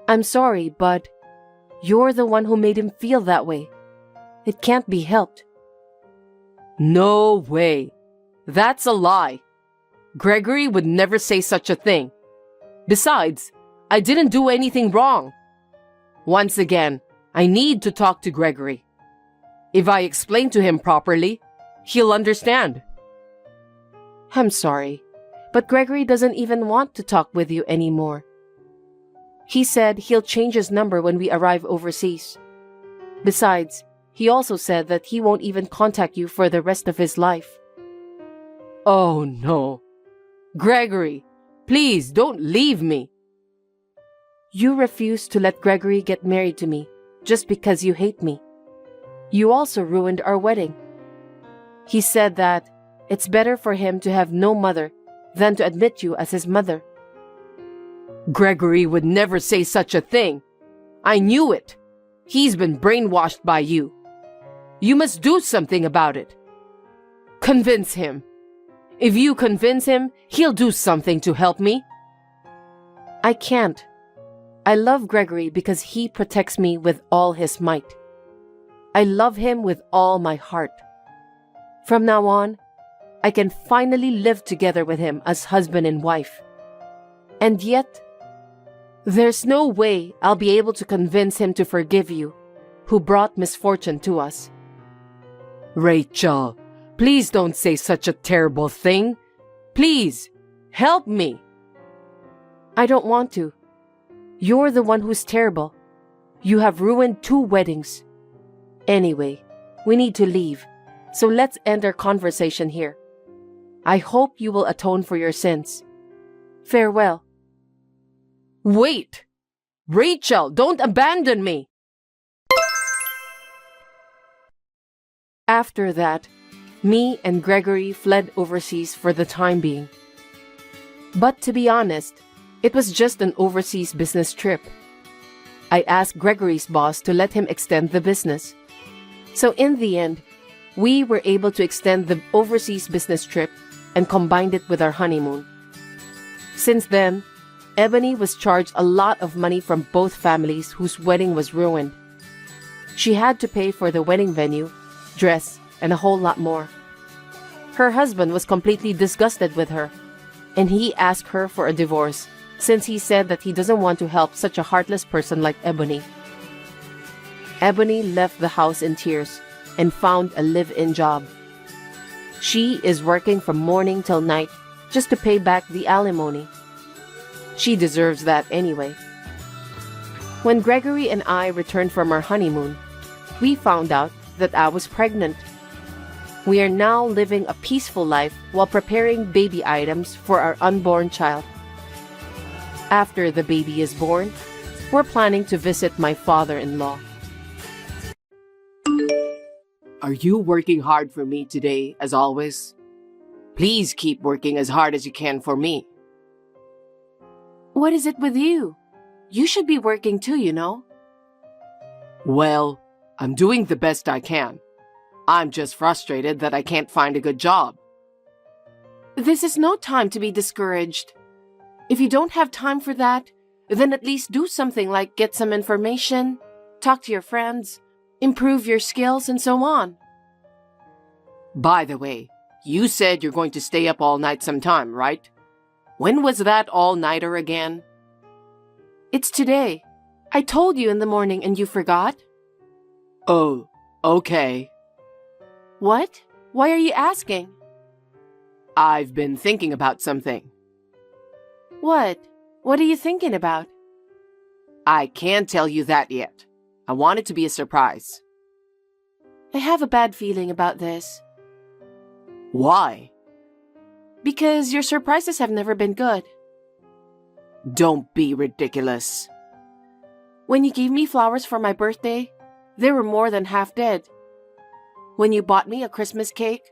I'm sorry, but you're the one who made him feel that way. It can't be helped. No way. That's a lie. Gregory would never say such a thing. Besides, I didn't do anything wrong. Once again, I need to talk to Gregory. If I explain to him properly, he'll understand. I'm sorry, but Gregory doesn't even want to talk with you anymore. He said he'll change his number when we arrive overseas. Besides, he also said that he won't even contact you for the rest of his life. Oh no. Gregory, please don't leave me. You refuse to let Gregory get married to me just because you hate me. You also ruined our wedding. He said that it's better for him to have no mother than to admit you as his mother. Gregory would never say such a thing. I knew it. He's been brainwashed by you. You must do something about it. Convince him. If you convince him, he'll do something to help me. I can't. I love Gregory because he protects me with all his might. I love him with all my heart. From now on, I can finally live together with him as husband and wife. And yet, there's no way I'll be able to convince him to forgive you, who brought misfortune to us. Rachel, please don't say such a terrible thing. Please, help me. I don't want to. You're the one who's terrible. You have ruined 2 weddings. Anyway, we need to leave, so let's end our conversation here. I hope you will atone for your sins. Farewell. Wait! Rachel, don't abandon me! After that, me and Gregory fled overseas for the time being. But to be honest, it was just an overseas business trip. I asked Gregory's boss to let him extend the business. So in the end, we were able to extend the overseas business trip and combined it with our honeymoon. Since then, Ebony was charged a lot of money from both families whose wedding was ruined. She had to pay for the wedding venue, dress, and a whole lot more. Her husband was completely disgusted with her, and he asked her for a divorce since he said that he doesn't want to help such a heartless person like Ebony. Ebony left the house in tears and found a live-in job. She is working from morning till night just to pay back the alimony. She deserves that anyway. When Gregory and I returned from our honeymoon, we found out that I was pregnant. We are now living a peaceful life while preparing baby items for our unborn child. After the baby is born, we're planning to visit my father-in-law. Are you working hard for me today, as always? Please keep working as hard as you can for me. What is it with you? You should be working too, you know. Well, I'm doing the best I can. I'm just frustrated that I can't find a good job. This is no time to be discouraged. If you don't have time for that, then at least do something like get some information, talk to your friends, improve your skills, and so on. By the way, you said you're going to stay up all night sometime, right? When was that all-nighter again? It's today. I told you in the morning and you forgot? Oh, okay. What? Why are you asking? I've been thinking about something. What? What are you thinking about? I can't tell you that yet. I want it to be a surprise. I have a bad feeling about this. Why? Because your surprises have never been good. Don't be ridiculous. When you gave me flowers for my birthday, they were more than half dead. When you bought me a Christmas cake,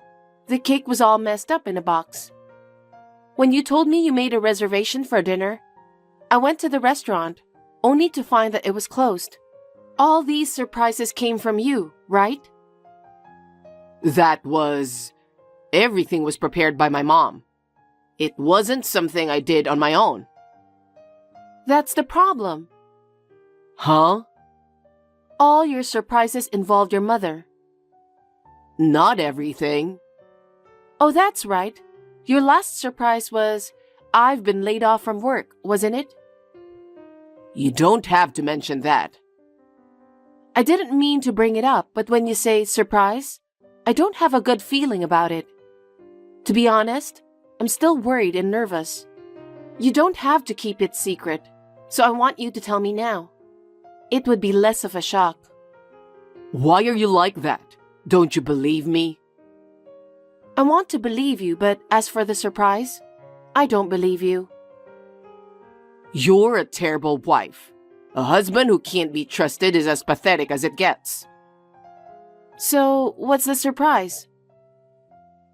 the cake was all messed up in a box. When you told me you made a reservation for dinner, I went to the restaurant, only to find that it was closed. All these surprises came from you, right? Everything was prepared by my mom. It wasn't something I did on my own. That's the problem. Huh? All your surprises involved your mother. Not everything. Oh, that's right. Your last surprise was, I've been laid off from work, wasn't it? You don't have to mention that. I didn't mean to bring it up, but when you say surprise, I don't have a good feeling about it. To be honest, I'm still worried and nervous. You don't have to keep it secret, so I want you to tell me now. It would be less of a shock. Why are you like that? Don't you believe me? I want to believe you, but as for the surprise, I don't believe you. You're a terrible wife. A husband who can't be trusted is as pathetic as it gets. So, what's the surprise?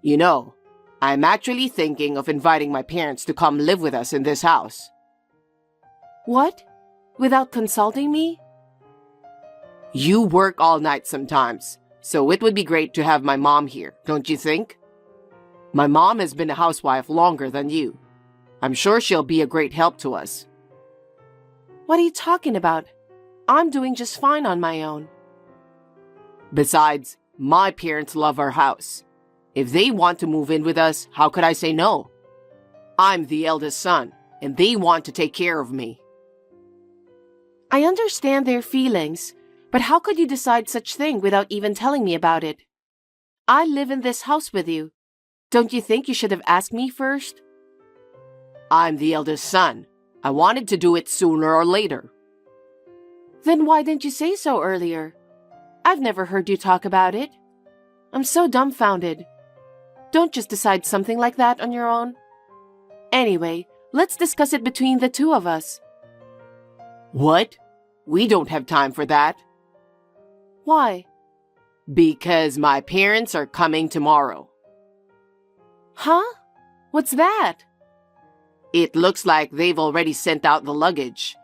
You know, I'm actually thinking of inviting my parents to come live with us in this house. What? Without consulting me? You work all night sometimes, so it would be great to have my mom here, don't you think? My mom has been a housewife longer than you. I'm sure she'll be a great help to us. What are you talking about? I'm doing just fine on my own. Besides, my parents love our house. If they want to move in with us, how could I say no? I'm the eldest son, and they want to take care of me. I understand their feelings, but how could you decide such thing without even telling me about it? I live in this house with you. Don't you think you should have asked me first? I'm the eldest son. I wanted to do it sooner or later. Then why didn't you say so earlier? I've never heard you talk about it. I'm so dumbfounded. Don't just decide something like that on your own. Anyway, let's discuss it between the two of us. What? We don't have time for that. Why? Because my parents are coming tomorrow. Huh? What's that? It looks like they've already sent out the luggage.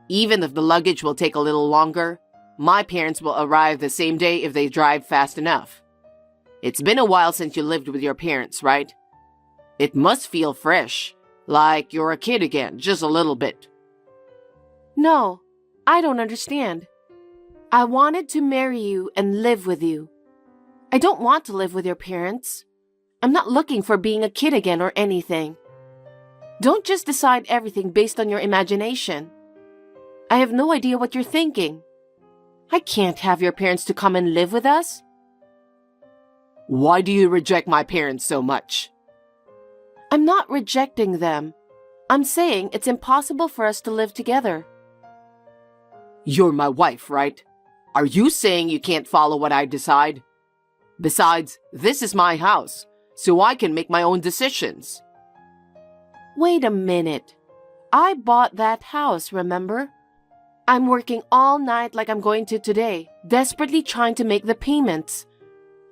Even if the luggage will take a little longer, my parents will arrive the same day if they drive fast enough. It's been a while since you lived with your parents, right? It must feel fresh, like you're a kid again, just a little bit. No, I don't understand. I wanted to marry you and live with you. I don't want to live with your parents. I'm not looking for being a kid again or anything. Don't just decide everything based on your imagination. I have no idea what you're thinking. I can't have your parents to come and live with us. Why do you reject my parents so much? I'm not rejecting them. I'm saying it's impossible for us to live together. You're my wife, right? Are you saying you can't follow what I decide? Besides, this is my house, so I can make my own decisions. Wait a minute. I bought that house, remember? I'm working all night like I'm going to today, desperately trying to make the payments.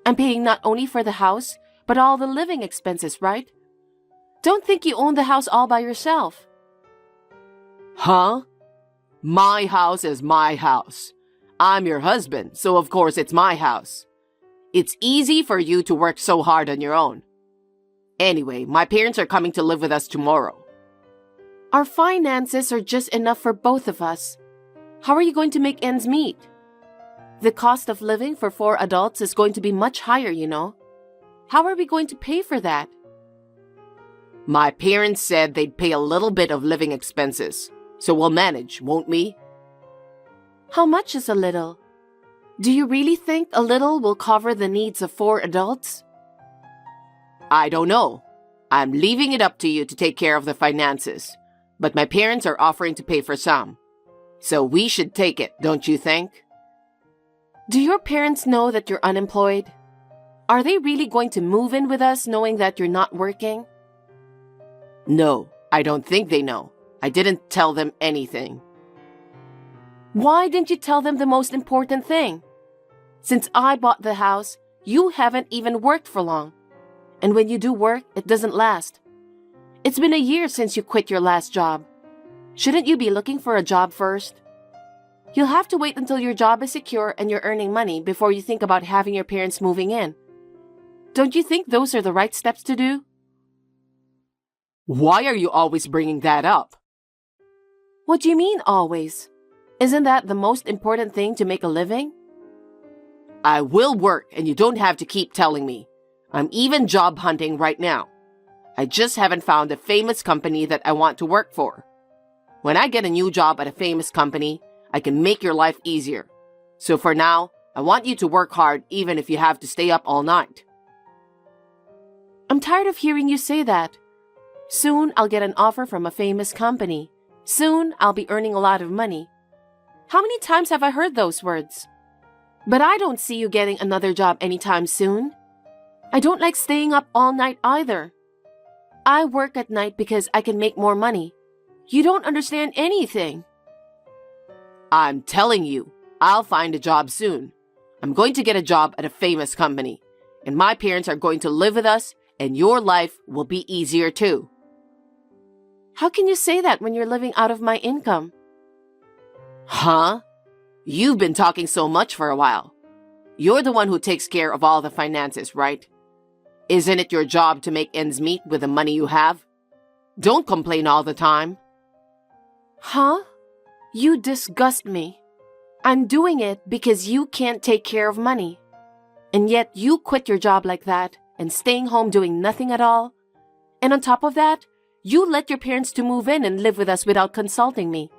I'm paying not only for the house, but all the living expenses, right? Don't think you own the house all by yourself. Huh? My house is my house. I'm your husband, so of course it's my house. It's easy for you to work so hard on your own. Anyway, my parents are coming to live with us tomorrow. Our finances are just enough for both of us. How are you going to make ends meet? The cost of living for 4 adults is going to be much higher, you know. How are we going to pay for that? My parents said they'd pay a little bit of living expenses, so we'll manage, won't we? How much is a little? Do you really think a little will cover the needs of 4 adults? I don't know. I'm leaving it up to you to take care of the finances, but my parents are offering to pay for some. So we should take it, don't you think? Do your parents know that you're unemployed? Are they really going to move in with us knowing that you're not working? No, I don't think they know. I didn't tell them anything. Why didn't you tell them the most important thing? Since I bought the house, you haven't even worked for long. And when you do work, it doesn't last. It's been a year since you quit your last job. Shouldn't you be looking for a job first? You'll have to wait until your job is secure and you're earning money before you think about having your parents moving in. Don't you think those are the right steps to do? Why are you always bringing that up? What do you mean always? Isn't that the most important thing to make a living? I will work and you don't have to keep telling me. I'm even job hunting right now. I just haven't found a famous company that I want to work for. When I get a new job at a famous company, I can make your life easier. So for now, I want you to work hard even if you have to stay up all night. I'm tired of hearing you say that. Soon I'll get an offer from a famous company. Soon I'll be earning a lot of money. How many times have I heard those words? But I don't see you getting another job anytime soon. I don't like staying up all night either. I work at night because I can make more money. You don't understand anything. I'm telling you, I'll find a job soon. I'm going to get a job at a famous company, and my parents are going to live with us, and your life will be easier too. How can you say that when you're living out of my income? Huh? You've been talking so much for a while. You're the one who takes care of all the finances, right? Isn't it your job to make ends meet with the money you have? Don't complain all the time. Huh? You disgust me. I'm doing it because you can't take care of money. And yet you quit your job like that and staying home doing nothing at all. And on top of that, you let your parents to move in and live with us without consulting me.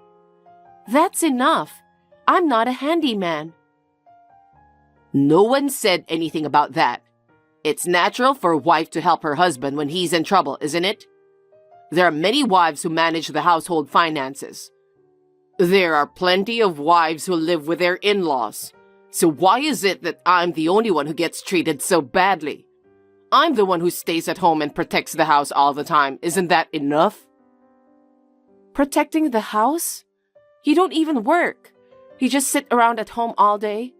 That's enough. I'm not a handyman. No one said anything about that. It's natural for a wife to help her husband when he's in trouble, isn't it? There are many wives who manage the household finances. There are plenty of wives who live with their in-laws. So why is it that I'm the only one who gets treated so badly? I'm the one who stays at home and protects the house all the time. Isn't that enough? Protecting the house? You don't even work. You just sit around at home all day.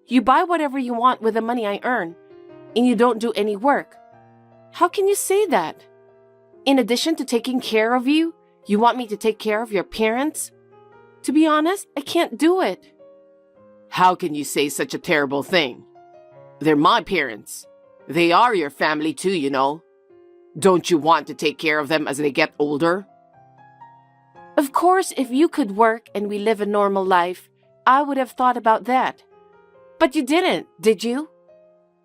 You buy whatever you want with the money I earn, and you don't do any work. How can you say that? In addition to taking care of you, you want me to take care of your parents? To be honest, I can't do it. How can you say such a terrible thing? They're my parents. They are your family too, you know. Don't you want to take care of them as they get older? Of course, if you could work and we live a normal life, I would have thought about that. But you didn't, did you?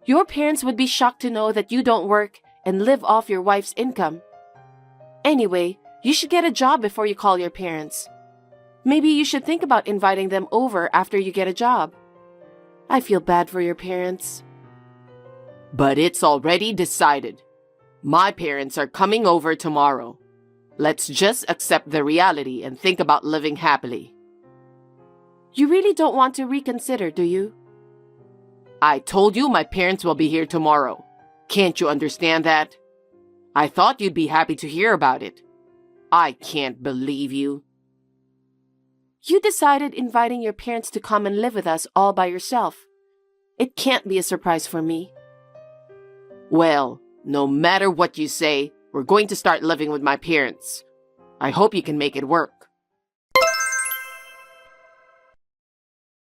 Your parents would be shocked to know that you don't work and live off your wife's income. Anyway, you should get a job before you call your parents. Maybe you should think about inviting them over after you get a job. I feel bad for your parents. But it's already decided. My parents are coming over tomorrow. Let's just accept the reality and think about living happily. You really don't want to reconsider, do you? I told you my parents will be here tomorrow. Can't you understand that? I thought you'd be happy to hear about it. I can't believe you. You decided inviting your parents to come and live with us all by yourself. It can't be a surprise for me. Well, no matter what you say, we're going to start living with my parents. I hope you can make it work.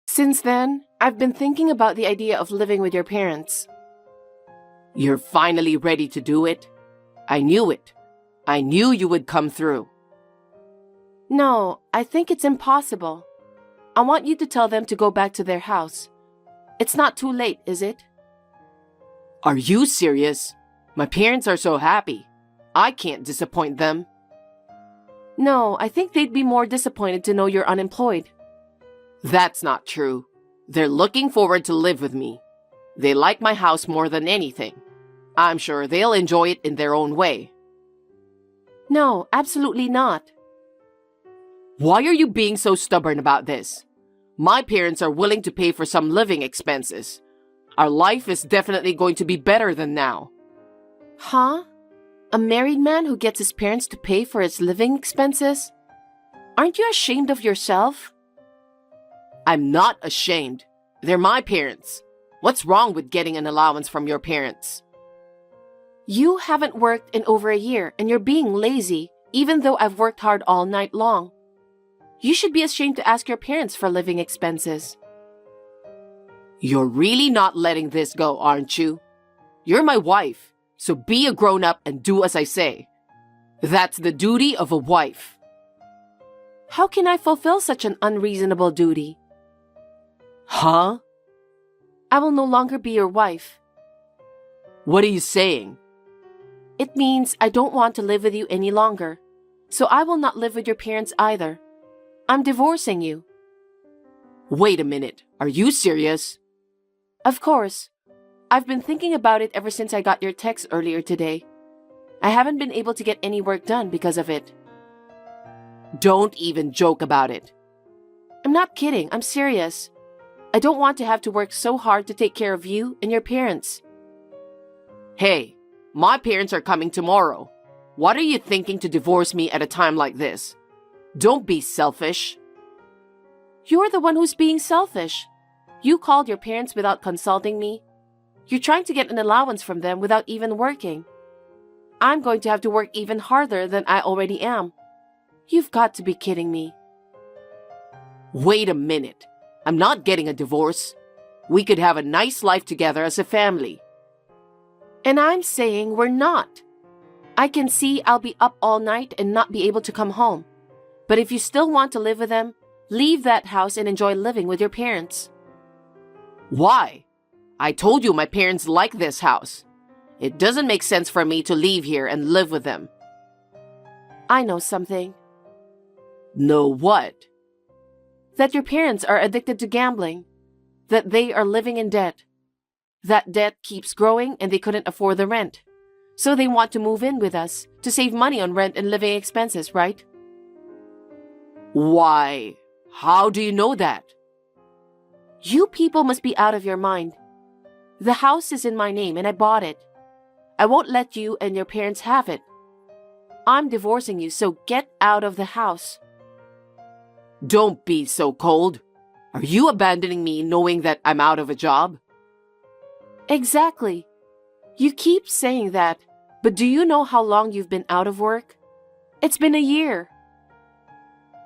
Since then, I've been thinking about the idea of living with your parents. You're finally ready to do it? I knew it. I knew you would come through. No, I think it's impossible. I want you to tell them to go back to their house. It's not too late, is it? Are you serious? My parents are so happy. I can't disappoint them. No, I think they'd be more disappointed to know you're unemployed. That's not true. They're looking forward to live with me. They like my house more than anything. I'm sure they'll enjoy it in their own way. No, absolutely not. Why are you being so stubborn about this? My parents are willing to pay for some living expenses. Our life is definitely going to be better than now. Huh? A married man who gets his parents to pay for his living expenses? Aren't you ashamed of yourself? I'm not ashamed. They're my parents. What's wrong with getting an allowance from your parents? You haven't worked in over a year and you're being lazy, even though I've worked hard all night long. You should be ashamed to ask your parents for living expenses. You're really not letting this go, aren't you? You're my wife, so be a grown-up and do as I say. That's the duty of a wife. How can I fulfill such an unreasonable duty? Huh? I will no longer be your wife. What are you saying? It means I don't want to live with you any longer, so I will not live with your parents either. I'm divorcing you. Wait a minute. Are you serious? Of course. I've been thinking about it ever since I got your text earlier today. I haven't been able to get any work done because of it. Don't even joke about it. I'm not kidding. I'm serious. I don't want to have to work so hard to take care of you and your parents. Hey, my parents are coming tomorrow. What are you thinking to divorce me at a time like this? Don't be selfish. You're the one who's being selfish. You called your parents without consulting me. You're trying to get an allowance from them without even working. I'm going to have to work even harder than I already am. You've got to be kidding me. Wait a minute. I'm not getting a divorce. We could have a nice life together as a family. And I'm saying we're not. I can see I'll be up all night and not be able to come home. But if you still want to live with them, leave that house and enjoy living with your parents. Why? I told you my parents like this house. It doesn't make sense for me to leave here and live with them. I know something. Know what? That your parents are addicted to gambling. That they are living in debt. That debt keeps growing and they couldn't afford the rent. So they want to move in with us to save money on rent and living expenses, right? Why? How do you know that? You people must be out of your mind. The house is in my name and I bought it. I won't let you and your parents have it. I'm divorcing you, so get out of the house. Don't be so cold. Are you abandoning me knowing that I'm out of a job? Exactly. You keep saying that, but do you know how long you've been out of work? It's been a year.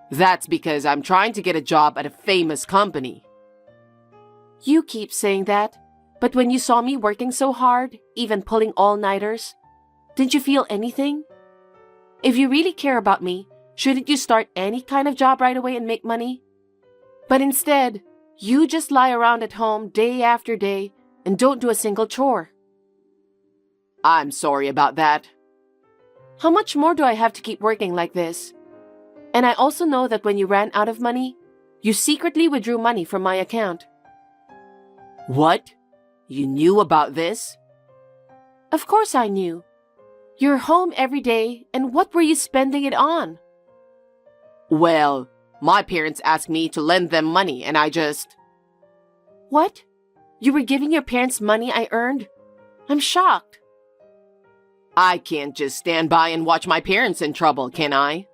That's because I'm trying to get a job at a famous company. You keep saying that, but when you saw me working so hard, even pulling all-nighters, didn't you feel anything? If you really care about me, shouldn't you start any kind of job right away and make money? But instead, you just lie around at home day after day and don't do a single chore. I'm sorry about that. How much more do I have to keep working like this? And I also know that when you ran out of money, you secretly withdrew money from my account. What? You knew about this? Of course I knew. You're home every day, and what were you spending it on? Well, my parents asked me to lend them money and I just... What? You were giving your parents money I earned? I'm shocked. I can't just stand by and watch my parents in trouble, can I?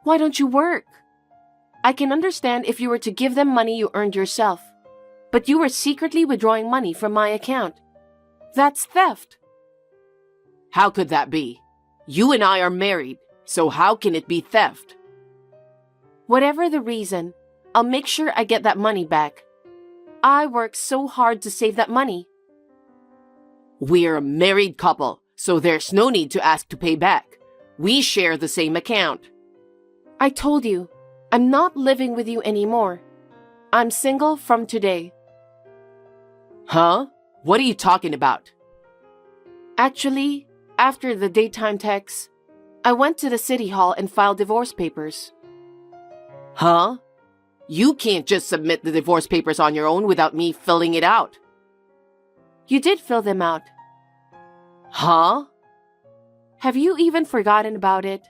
Why don't you work? I can understand if you were to give them money you earned yourself, but you were secretly withdrawing money from my account. That's theft. How could that be? You and I are married, so how can it be theft? Whatever the reason, I'll make sure I get that money back. I worked so hard to save that money. We're a married couple, so there's no need to ask to pay back. We share the same account. I told you, I'm not living with you anymore. I'm single from today. Huh? What are you talking about? Actually, after the daytime text, I went to the city hall and filed divorce papers. Huh? You can't just submit the divorce papers on your own without me filling it out. You did fill them out. Huh? Have you even forgotten about it?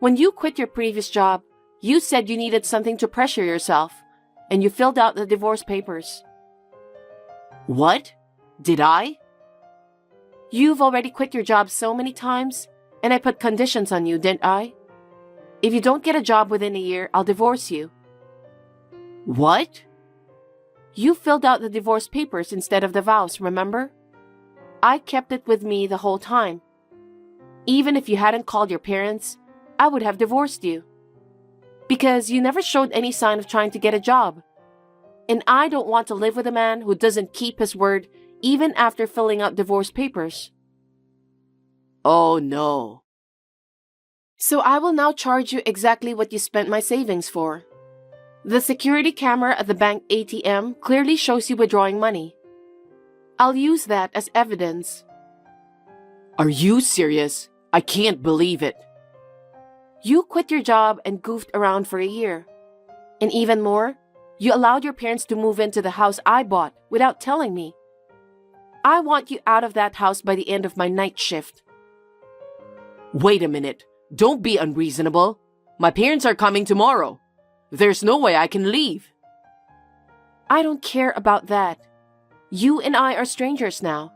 When you quit your previous job, you said you needed something to pressure yourself, and you filled out the divorce papers. What? Did I? You've already quit your job so many times, and I put conditions on you, didn't I? If you don't get a job within a year, I'll divorce you. What? You filled out the divorce papers instead of the vows, remember? I kept it with me the whole time. Even if you hadn't called your parents, I would have divorced you. Because you never showed any sign of trying to get a job. And I don't want to live with a man who doesn't keep his word even after filling out divorce papers. Oh no. So I will now charge you exactly what you spent my savings for. The security camera at the bank ATM clearly shows you withdrawing money. I'll use that as evidence. Are you serious? I can't believe it. You quit your job and goofed around for a year. And even more, you allowed your parents to move into the house I bought without telling me. I want you out of that house by the end of my night shift. Wait a minute. Don't be unreasonable. My parents are coming tomorrow. There's no way I can leave. I don't care about that. You and I are strangers now,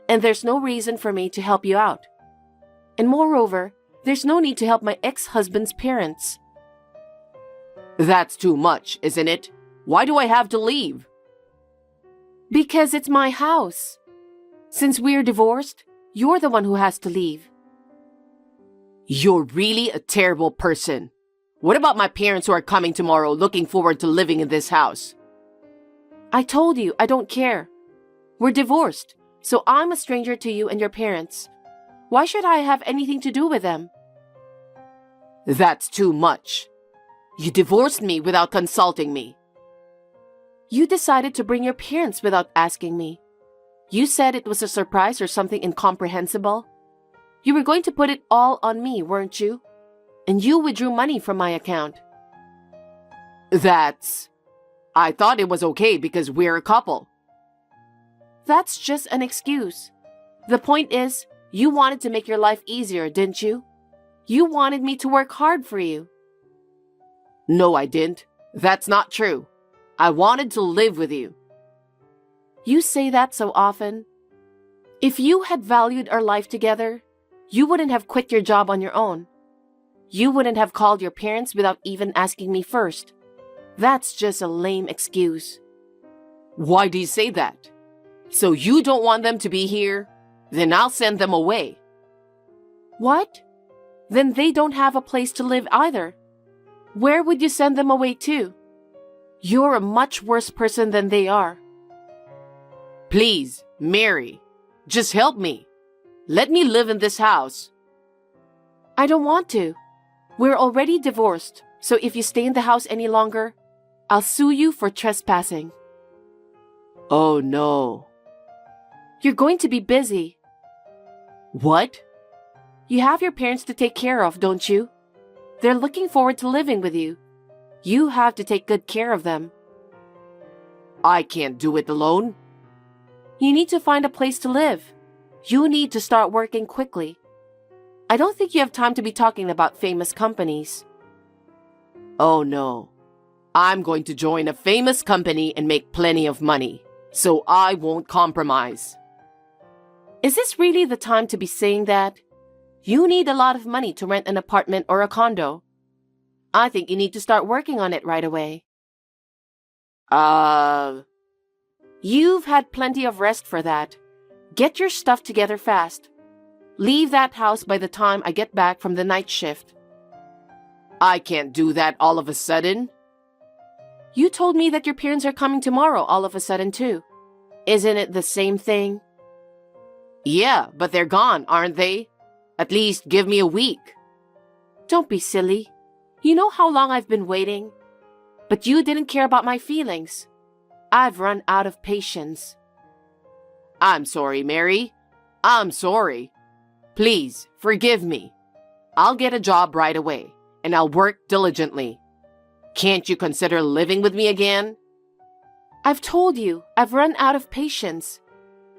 and there's no reason for me to help you out. And moreover, there's no need to help my ex-husband's parents. That's too much, isn't it? Why do I have to leave? Because it's my house. Since we're divorced, you're the one who has to leave. You're really a terrible person. What about my parents who are coming tomorrow looking forward to living in this house? I told you, I don't care. We're divorced, so I'm a stranger to you and your parents. Why should I have anything to do with them? That's too much. You divorced me without consulting me. You decided to bring your parents without asking me. You said it was a surprise or something incomprehensible. You were going to put it all on me, weren't you? And you withdrew money from my account. I thought it was okay because we're a couple. That's just an excuse. The point is, you wanted to make your life easier, didn't you? You wanted me to work hard for you. No, I didn't. That's not true. I wanted to live with you. You say that so often. If you had valued our life together, you wouldn't have quit your job on your own. You wouldn't have called your parents without even asking me first. That's just a lame excuse. Why do you say that? So you don't want them to be here? Then I'll send them away. What? Then they don't have a place to live either. Where would you send them away to? You're a much worse person than they are. Please, Mary, just help me. Let me live in this house. I don't want to. We're already divorced, so if you stay in the house any longer, I'll sue you for trespassing. Oh no. You're going to be busy. What? You have your parents to take care of, don't you? They're looking forward to living with you. You have to take good care of them. I can't do it alone. You need to find a place to live. You need to start working quickly. I don't think you have time to be talking about famous companies. Oh no. I'm going to join a famous company and make plenty of money, so I won't compromise. Is this really the time to be saying that? You need a lot of money to rent an apartment or a condo. I think you need to start working on it right away. You've had plenty of rest for that. Get your stuff together fast. Leave that house by the time I get back from the night shift. I can't do that all of a sudden. You told me that your parents are coming tomorrow all of a sudden too. Isn't it the same thing? Yeah, but they're gone, aren't they? At least give me a week. Don't be silly. You know how long I've been waiting? But you didn't care about my feelings. I've run out of patience. I'm sorry, Mary. I'm sorry. Please, forgive me. I'll get a job right away, and I'll work diligently. Can't you consider living with me again? I've told you, I've run out of patience.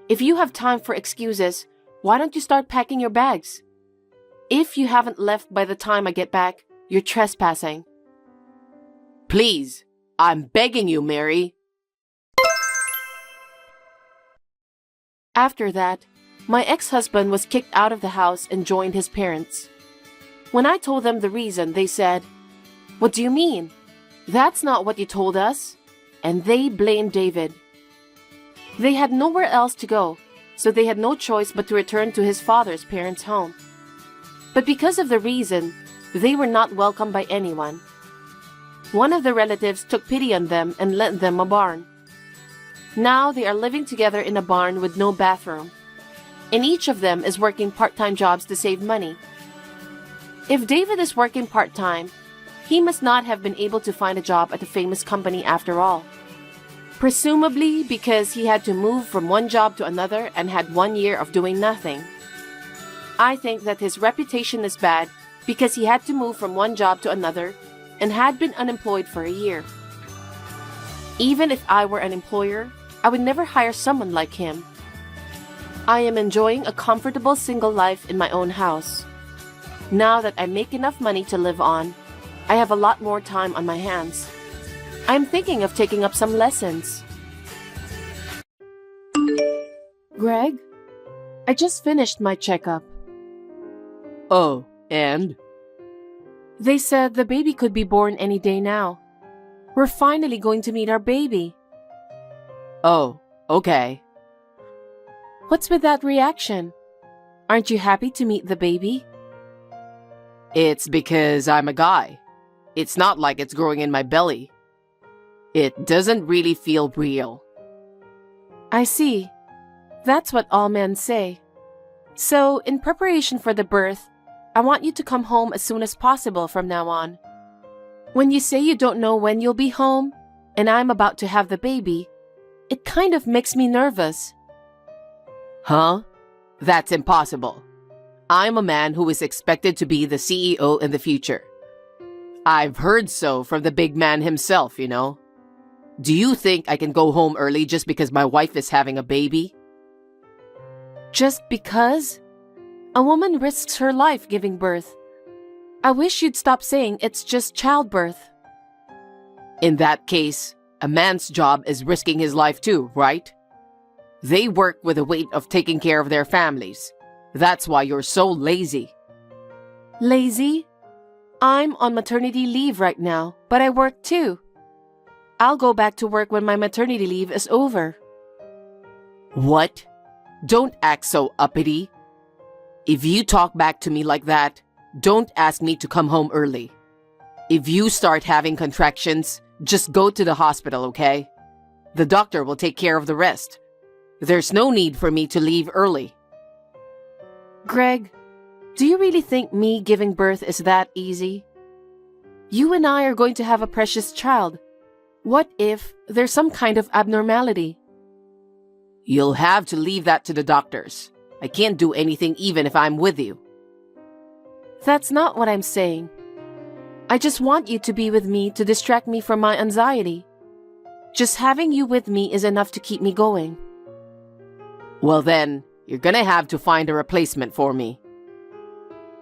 If you have time for excuses, why don't you start packing your bags? If you haven't left by the time I get back, you're trespassing. Please, I'm begging you, Mary. After that, my ex-husband was kicked out of the house and joined his parents. When I told them the reason, they said, "What do you mean? That's not what you told us." And they blamed David. They had nowhere else to go, so they had no choice but to return to his father's parents' home. But because of the reason, they were not welcomed by anyone. One of the relatives took pity on them and lent them a barn. Now they are living together in a barn with no bathroom, and each of them is working part-time jobs to save money. If David is working part-time, he must not have been able to find a job at a famous company after all. Presumably because he had to move from one job to another and had 1 year of doing nothing. I think that his reputation is bad because he had to move from one job to another and had been unemployed for a year. Even if I were an employer, I would never hire someone like him. I am enjoying a comfortable single life in my own house. Now that I make enough money to live on, I have a lot more time on my hands. I'm thinking of taking up some lessons. Greg, I just finished my checkup. Oh, and? They said the baby could be born any day now. We're finally going to meet our baby. Oh, okay. What's with that reaction? Aren't you happy to meet the baby? It's because I'm a guy. It's not like it's growing in my belly. It doesn't really feel real. I see. That's what all men say. So, in preparation for the birth, I want you to come home as soon as possible from now on. When you say you don't know when you'll be home, and I'm about to have the baby, it kind of makes me nervous. Huh? That's impossible. I'm a man who is expected to be the CEO in the future. I've heard so from the big man himself, you know. Do you think I can go home early just because my wife is having a baby? Just because? A woman risks her life giving birth. I wish you'd stop saying it's just childbirth. In that case, a man's job is risking his life too, right? They work with the weight of taking care of their families. That's why you're so lazy. Lazy? I'm on maternity leave right now, but I work too. I'll go back to work when my maternity leave is over. What? Don't act so uppity. If you talk back to me like that, don't ask me to come home early. If you start having contractions, just go to the hospital, okay? The doctor will take care of the rest. There's no need for me to leave early. Greg, do you really think me giving birth is that easy? You and I are going to have a precious child. What if there's some kind of abnormality? You'll have to leave that to the doctors. I can't do anything even if I'm with you. That's not what I'm saying. I just want you to be with me to distract me from my anxiety. Just having you with me is enough to keep me going. Well then, you're gonna have to find a replacement for me.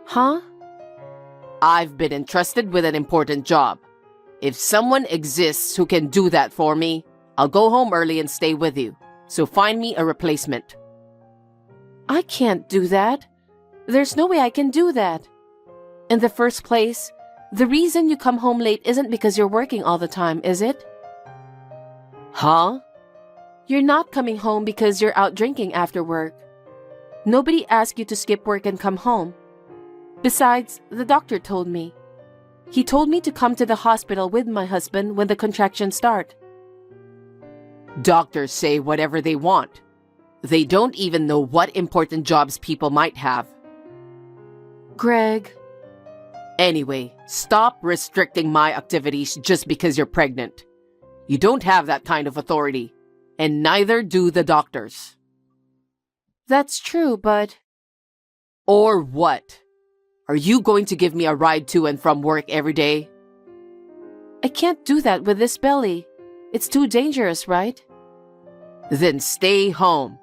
Huh? I've been entrusted with an important job. If someone exists who can do that for me, I'll go home early and stay with you. So find me a replacement. I can't do that. There's no way I can do that. In the first place, the reason you come home late isn't because you're working all the time, is it? Huh? You're not coming home because you're out drinking after work. Nobody asked you to skip work and come home. Besides, the doctor told me. He told me to come to the hospital with my husband when the contractions start. Doctors say whatever they want. They don't even know what important jobs people might have. Greg. Anyway, stop restricting my activities just because you're pregnant. You don't have that kind of authority, and neither do the doctors. That's true, but... Or what? Are you going to give me a ride to and from work every day? I can't do that with this belly. It's too dangerous, right? Then stay home.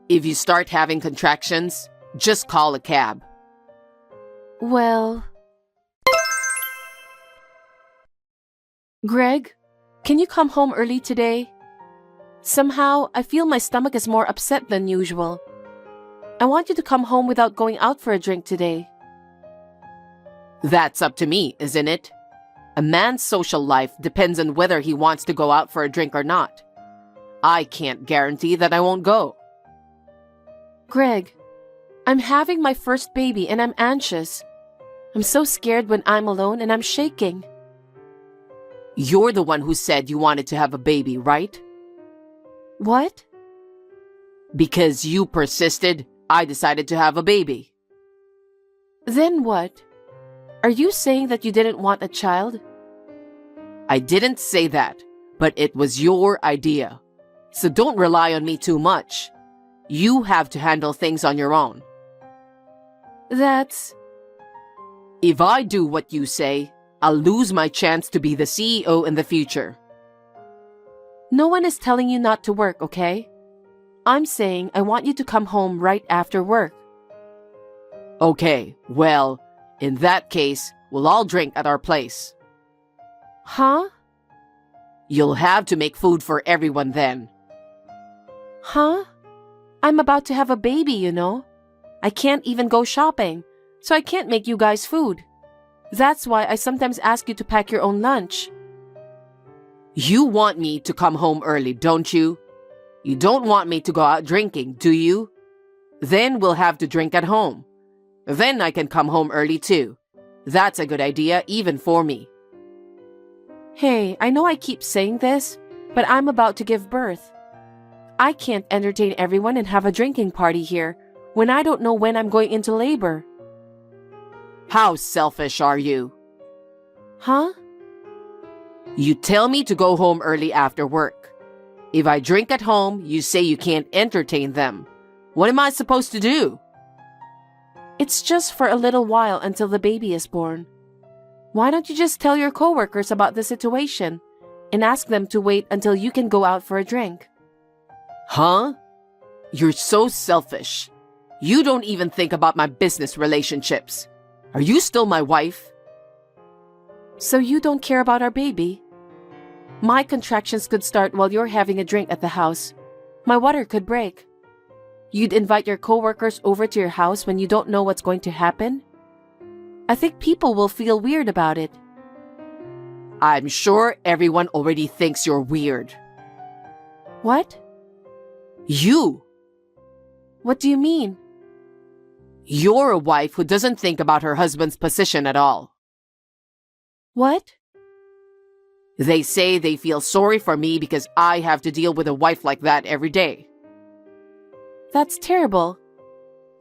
If you start having contractions, just call a cab. Well... Greg, can you come home early today? Somehow, I feel my stomach is more upset than usual. I want you to come home without going out for a drink today. That's up to me, isn't it? A man's social life depends on whether he wants to go out for a drink or not. I can't guarantee that I won't go. Greg, I'm having my first baby and I'm anxious. I'm so scared when I'm alone and I'm shaking. You're the one who said you wanted to have a baby, right? What? Because you persisted, I decided to have a baby. Then what? Are you saying that you didn't want a child? I didn't say that, but it was your idea. So don't rely on me too much. You have to handle things on your own. That's... If I do what you say, I'll lose my chance to be the CEO in the future. No one is telling you not to work, okay? I'm saying I want you to come home right after work. Okay, well, in that case, we'll all drink at our place. Huh? You'll have to make food for everyone then. Huh? I'm about to have a baby, you know. I can't even go shopping, so I can't make you guys food. That's why I sometimes ask you to pack your own lunch. You want me to come home early, don't you? You don't want me to go out drinking, do you? Then we'll have to drink at home. Then I can come home early too. That's a good idea even for me. Hey, I know I keep saying this, but I'm about to give birth. I can't entertain everyone and have a drinking party here when I don't know when I'm going into labor. How selfish are you? Huh? You tell me to go home early after work. If I drink at home, you say you can't entertain them. What am I supposed to do? It's just for a little while until the baby is born. Why don't you just tell your coworkers about the situation and ask them to wait until you can go out for a drink? Huh? You're so selfish. You don't even think about my business relationships. Are you still my wife? So you don't care about our baby? My contractions could start while you're having a drink at the house. My water could break. You'd invite your coworkers over to your house when you don't know what's going to happen? I think people will feel weird about it. I'm sure everyone already thinks you're weird. What? You! What do you mean? You're a wife who doesn't think about her husband's position at all. What? They say they feel sorry for me because I have to deal with a wife like that every day. That's terrible.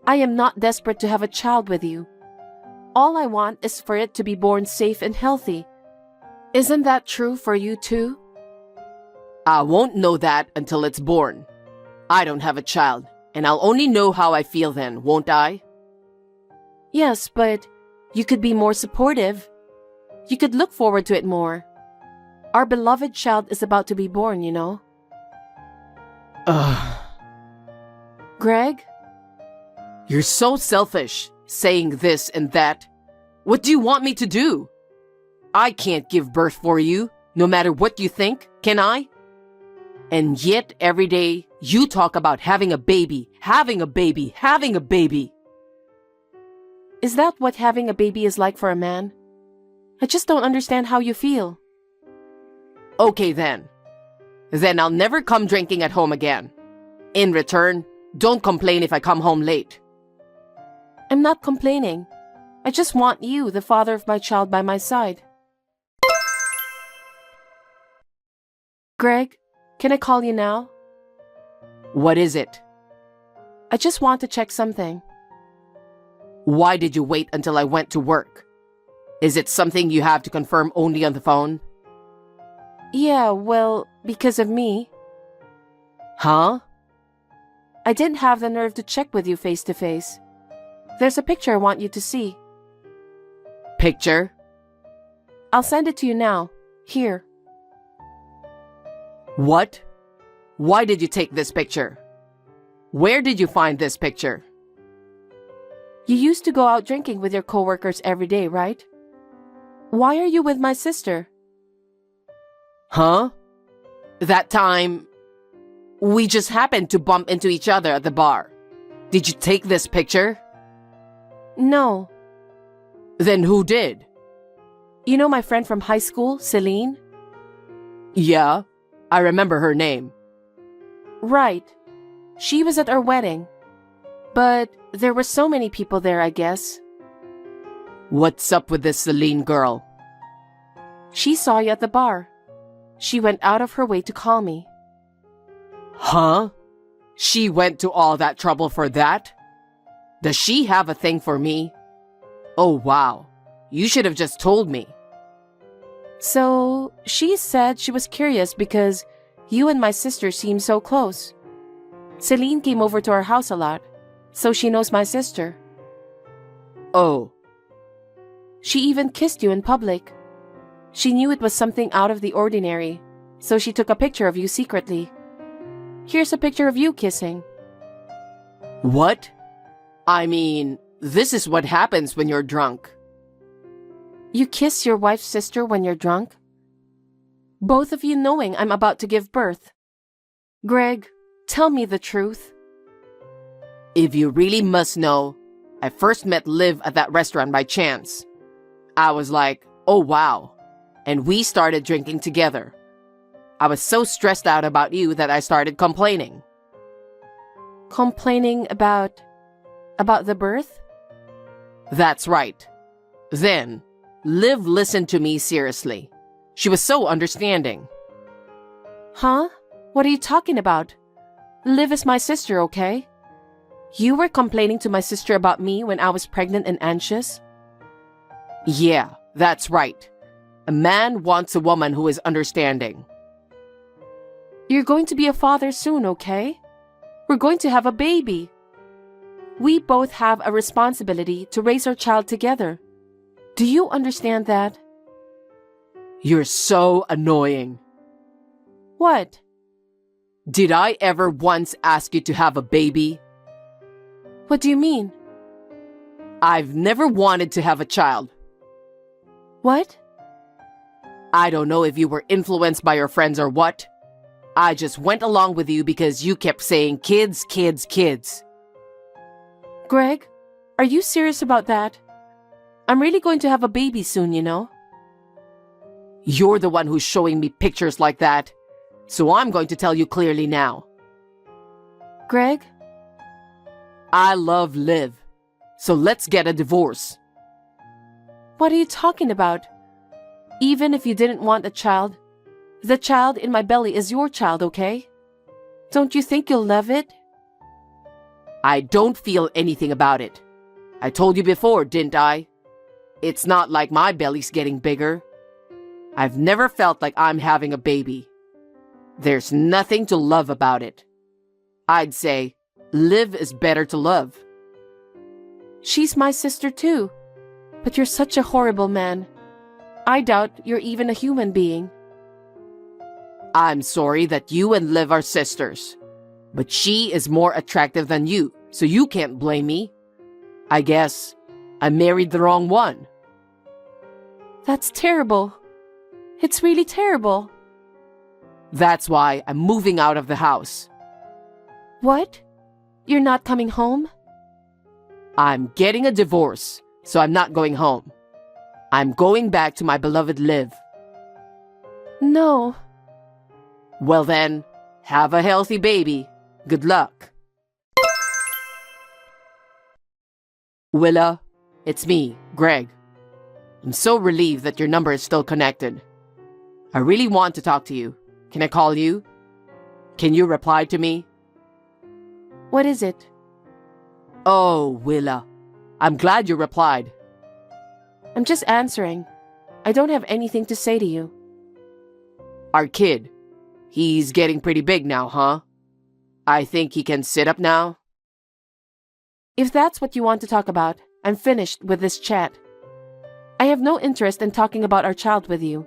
I am not desperate to have a child with you. All I want is for it to be born safe and healthy. Isn't that true for you too? I won't know that until it's born. I don't have a child, and I'll only know how I feel then, won't I? Yes, but you could be more supportive. You could look forward to it more. Our beloved child is about to be born, you know. Ugh. Greg? You're so selfish, saying this and that. What do you want me to do? I can't give birth for you, no matter what you think, can I? And yet, every day, you talk about having a baby, having a baby, having a baby. Is that what having a baby is like for a man? I just don't understand how you feel. Okay then. Then I'll never come drinking at home again. In return, don't complain if I come home late. I'm not complaining. I just want you, the father of my child, by my side. Greg, can I call you now? What is it? I just want to check something. Why did you wait until I went to work? Is it something you have to confirm only on the phone? Yeah, well, because of me. Huh? I didn't have the nerve to check with you face to face. There's a picture I want you to see. Picture? I'll send it to you now. Here. What? Why did you take this picture? Where did you find this picture? You used to go out drinking with your coworkers every day, right? Why are you with my sister? Huh? That time, we just happened to bump into each other at the bar. Did you take this picture? No. Then who did? You know my friend from high school, Celine? Yeah, I remember her name. Right. She was at our wedding. But there were so many people there, I guess. What's up with this Celine girl? She saw you at the bar. She went out of her way to call me. Huh? She went to all that trouble for that? Does she have a thing for me? Oh wow, you should have just told me. So, she said she was curious because you and my sister seem so close. Celine came over to our house a lot, so she knows my sister. Oh. She even kissed you in public. She knew it was something out of the ordinary, so she took a picture of you secretly. Here's a picture of you kissing. What? I mean, this is what happens when you're drunk. You kiss your wife's sister when you're drunk? Both of you knowing I'm about to give birth. Greg, tell me the truth. If you really must know, I first met Liv at that restaurant by chance. I was like, oh wow. And we started drinking together. I was so stressed out about you that I started complaining. Complaining about the birth? That's right. Then, Liv listened to me seriously. She was so understanding. Huh? What are you talking about? Liv is my sister, okay? You were complaining to my sister about me when I was pregnant and anxious? Yeah, that's right. A man wants a woman who is understanding. You're going to be a father soon, okay? We're going to have a baby. We both have a responsibility to raise our child together. Do you understand that? You're so annoying. What? Did I ever once ask you to have a baby? What do you mean? I've never wanted to have a child. What? I don't know if you were influenced by your friends or what. I just went along with you because you kept saying kids, kids, kids. Greg, are you serious about that? I'm really going to have a baby soon, you know? You're the one who's showing me pictures like that, so I'm going to tell you clearly now. Greg? I love Liv, so let's get a divorce. What are you talking about? Even if you didn't want a child, the child in my belly is your child, okay? Don't you think you'll love it? I don't feel anything about it. I told you before, didn't I? It's not like my belly's getting bigger. I've never felt like I'm having a baby. There's nothing to love about it. I'd say, Liv is better to love. She's my sister too. But you're such a horrible man. I doubt you're even a human being. I'm sorry that you and Liv are sisters. But she is more attractive than you, so you can't blame me. I guess I married the wrong one. That's terrible. It's really terrible. That's why I'm moving out of the house. What? You're not coming home? I'm getting a divorce, so I'm not going home. I'm going back to my beloved Liv. No. Well then, have a healthy baby. Good luck. Willa, it's me, Greg. I'm so relieved that your number is still connected. I really want to talk to you. Can I call you? Can you reply to me? What is it? Oh, Willa. I'm glad you replied. I'm just answering. I don't have anything to say to you. Our kid. He's getting pretty big now, huh? I think he can sit up now. If that's what you want to talk about, I'm finished with this chat. I have no interest in talking about our child with you.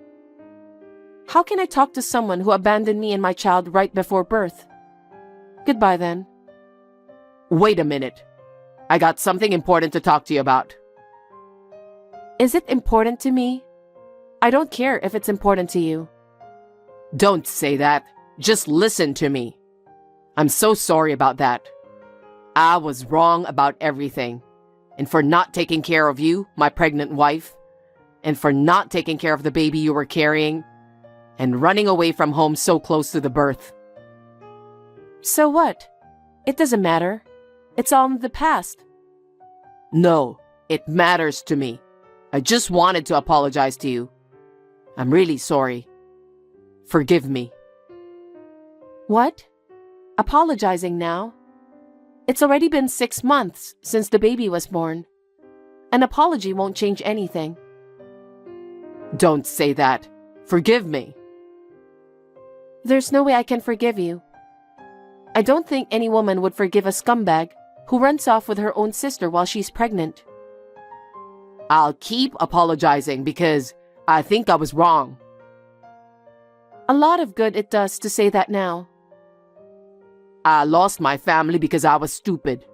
How can I talk to someone who abandoned me and my child right before birth? Goodbye then. Wait a minute. I got something important to talk to you about. Is it important to me? I don't care if it's important to you. Don't say that. Just listen to me. I'm so sorry about that. I was wrong about everything. And for not taking care of you, my pregnant wife. And for not taking care of the baby you were carrying. And running away from home so close to the birth. So what? It doesn't matter. It's all in the past. No, it matters to me. I just wanted to apologize to you. I'm really sorry. Forgive me. What? Apologizing now? It's already been 6 months since the baby was born. An apology won't change anything. Don't say that. Forgive me. There's no way I can forgive you. I don't think any woman would forgive a scumbag who runs off with her own sister while she's pregnant. I'll keep apologizing because I think I was wrong. A lot of good it does to say that now. I lost my family because I was stupid.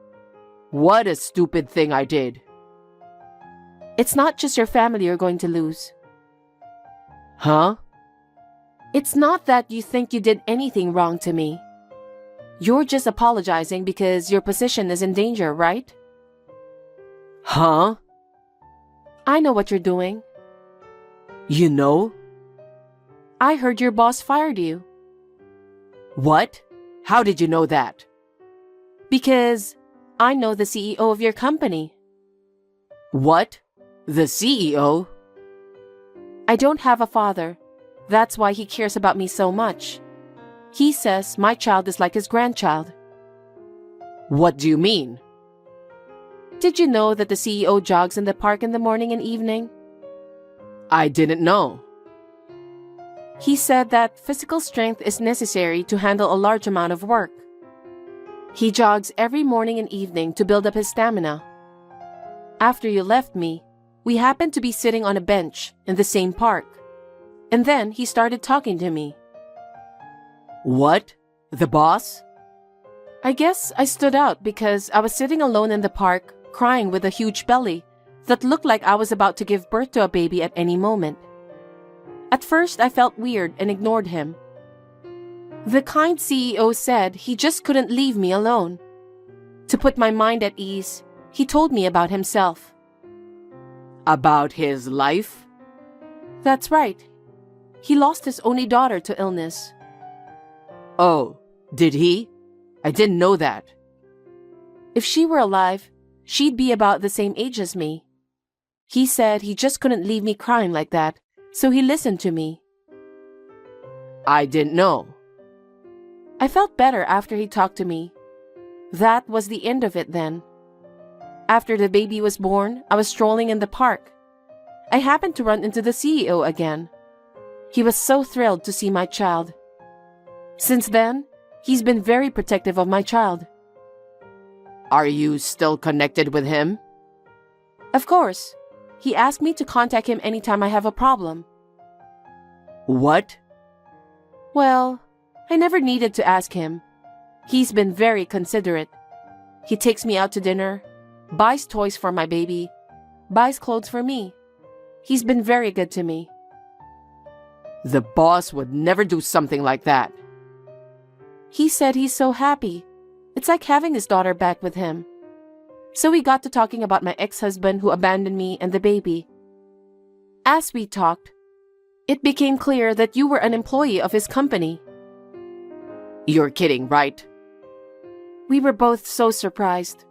What a stupid thing I did. It's not just your family you're going to lose. Huh? It's not that you think you did anything wrong to me. You're just apologizing because your position is in danger, right? Huh? I know what you're doing. You know? I heard your boss fired you. What? How did you know that? Because I know the CEO of your company. What? The CEO? I don't have a father. That's why he cares about me so much. He says my child is like his grandchild. What do you mean? Did you know that the CEO jogs in the park in the morning and evening? I didn't know. He said that physical strength is necessary to handle a large amount of work. He jogs every morning and evening to build up his stamina. After you left me, we happened to be sitting on a bench in the same park. And then he started talking to me. What? The boss? I guess I stood out because I was sitting alone in the park, crying with a huge belly that looked like I was about to give birth to a baby at any moment. At first, I felt weird and ignored him. The kind CEO said he just couldn't leave me alone. To put my mind at ease, he told me about himself. About his life? That's right. He lost his only daughter to illness. Oh, did he? I didn't know that. If she were alive, she'd be about the same age as me. He said he just couldn't leave me crying like that, so he listened to me. I didn't know. I felt better after he talked to me. That was the end of it then. After the baby was born, I was strolling in the park. I happened to run into the CEO again. He was so thrilled to see my child. Since then, he's been very protective of my child. Are you still connected with him? Of course. He asked me to contact him anytime I have a problem. What? Well, I never needed to ask him. He's been very considerate. He takes me out to dinner, buys toys for my baby, buys clothes for me. He's been very good to me. The boss would never do something like that. He said he's so happy. It's like having his daughter back with him. So we got to talking about my ex-husband who abandoned me and the baby. As we talked, it became clear that you were an employee of his company. You're kidding, right? We were both so surprised.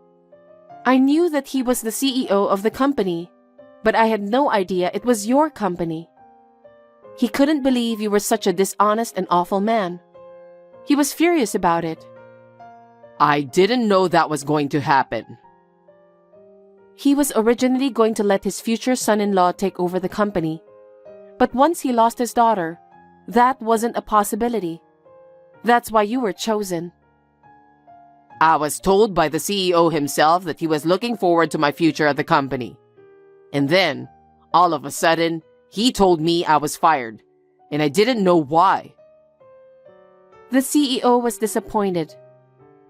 I knew that he was the CEO of the company, but I had no idea it was your company. He couldn't believe you were such a dishonest and awful man. He was furious about it. I didn't know that was going to happen. He was originally going to let his future son-in-law take over the company. But once he lost his daughter, that wasn't a possibility. That's why you were chosen. I was told by the CEO himself that he was looking forward to my future at the company. And then, all of a sudden, he told me I was fired, and I didn't know why. The CEO was disappointed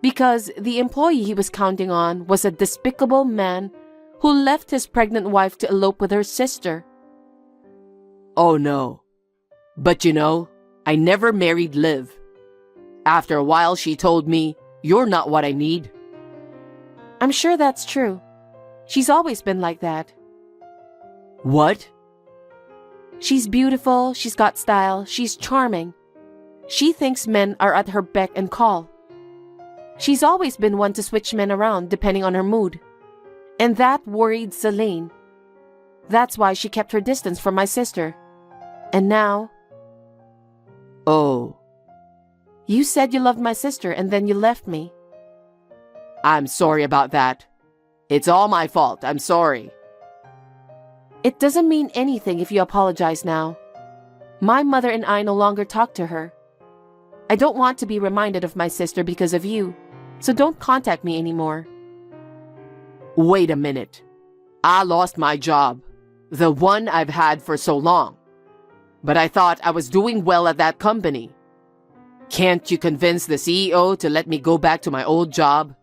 because the employee he was counting on was a despicable man who left his pregnant wife to elope with her sister. Oh no. But you know, I never married Liv. After a while, she told me, "You're not what I need." I'm sure that's true. She's always been like that. What? She's beautiful, she's got style, she's charming. She thinks men are at her beck and call. She's always been one to switch men around depending on her mood. And that worried Celine. That's why she kept her distance from my sister. And now... Oh. You said you loved my sister and then you left me. I'm sorry about that. It's all my fault. I'm sorry. It doesn't mean anything if you apologize now. My mother and I no longer talk to her. I don't want to be reminded of my sister because of you, so don't contact me anymore. Wait a minute. I lost my job, the one I've had for so long. But I thought I was doing well at that company. Can't you convince the CEO to let me go back to my old job?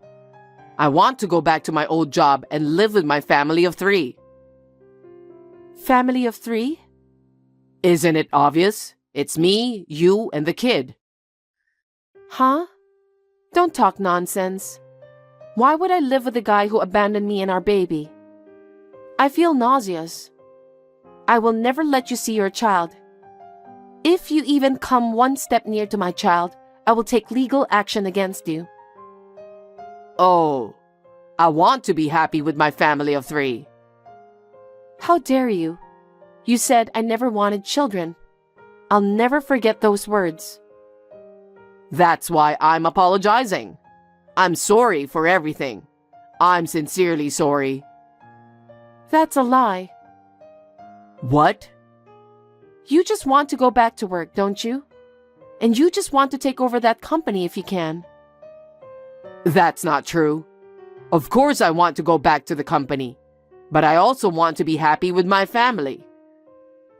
I want to go back to my old job and live with my family of 3. Family of 3? Isn't it obvious? It's me, you, and the kid. Huh? Don't talk nonsense. Why would I live with the guy who abandoned me and our baby? I feel nauseous. I will never let you see your child. If you even come one step near to my child, I will take legal action against you. Oh, I want to be happy with my family of 3. How dare you? You said I never wanted children. I'll never forget those words. That's why I'm apologizing. I'm sorry for everything. I'm sincerely sorry. That's a lie. What? You just want to go back to work, don't you? And you just want to take over that company if you can. That's not true. Of course I want to go back to the company, but I also want to be happy with my family.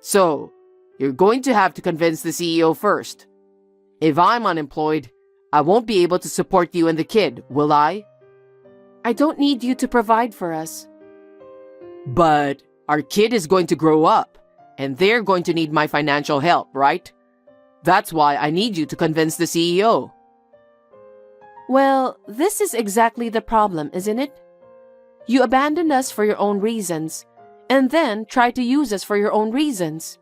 So, you're going to have to convince the CEO first. If I'm unemployed, I won't be able to support you and the kid, will I? I don't need you to provide for us. But our kid is going to grow up, and they're going to need my financial help, right? That's why I need you to convince the CEO. Well, this is exactly the problem, isn't it? You abandoned us for your own reasons, and then try to use us for your own reasons.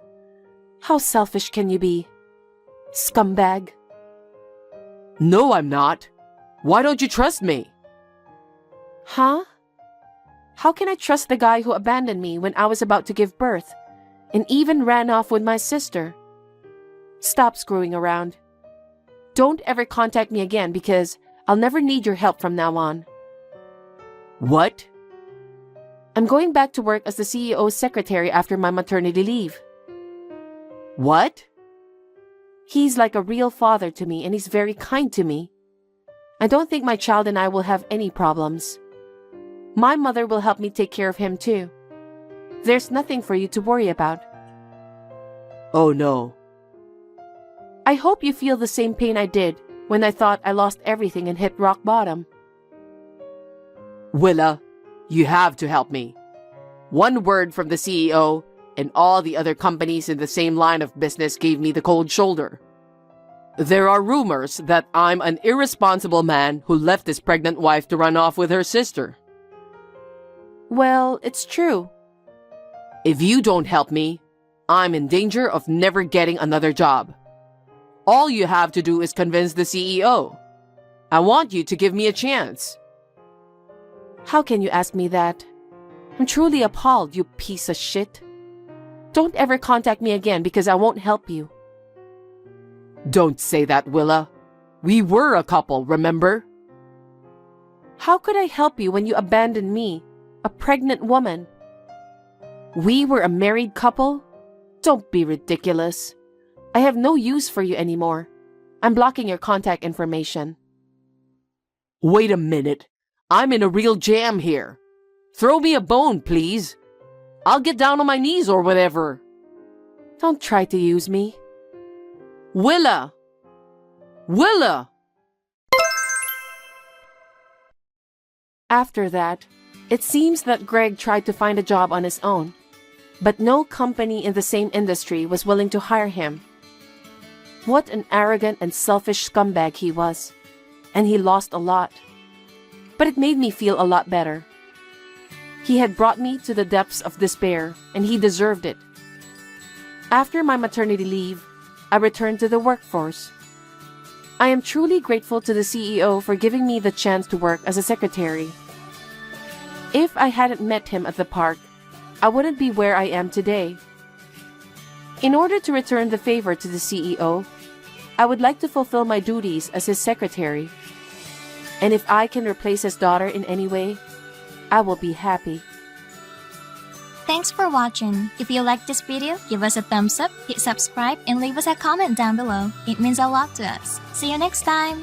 How selfish can you be? Scumbag. No, I'm not. Why don't you trust me? Huh? How can I trust the guy who abandoned me when I was about to give birth, and even ran off with my sister? Stop screwing around. Don't ever contact me again because I'll never need your help from now on. What? I'm going back to work as the CEO's secretary after my maternity leave. What? He's like a real father to me and he's very kind to me. I don't think my child and I will have any problems. My mother will help me take care of him too. There's nothing for you to worry about. Oh no. I hope you feel the same pain I did when I thought I lost everything and hit rock bottom. Willa, you have to help me. One word from the CEO and all the other companies in the same line of business gave me the cold shoulder. There are rumors that I'm an irresponsible man who left his pregnant wife to run off with her sister. Well, it's true. If you don't help me, I'm in danger of never getting another job. All you have to do is convince the CEO. I want you to give me a chance. How can you ask me that? I'm truly appalled, you piece of shit. Don't ever contact me again because I won't help you. Don't say that, Willa. We were a couple, remember? How could I help you when you abandoned me, a pregnant woman? We were a married couple? Don't be ridiculous. I have no use for you anymore. I'm blocking your contact information. Wait a minute. I'm in a real jam here. Throw me a bone, please. I'll get down on my knees or whatever. Don't try to use me. Willa! Willa! After that, it seems that Greg tried to find a job on his own, but no company in the same industry was willing to hire him. What an arrogant and selfish scumbag he was, and he lost a lot. But it made me feel a lot better. He had brought me to the depths of despair, and he deserved it. After my maternity leave, I returned to the workforce. I am truly grateful to the CEO for giving me the chance to work as a secretary. If I hadn't met him at the park, I wouldn't be where I am today. In order to return the favor to the CEO, I would like to fulfill my duties as his secretary. And if I can replace his daughter in any way, I will be happy. Thanks for watching. If you liked this video, give us a thumbs up, hit subscribe, and leave us a comment down below. It means a lot to us. See you next time!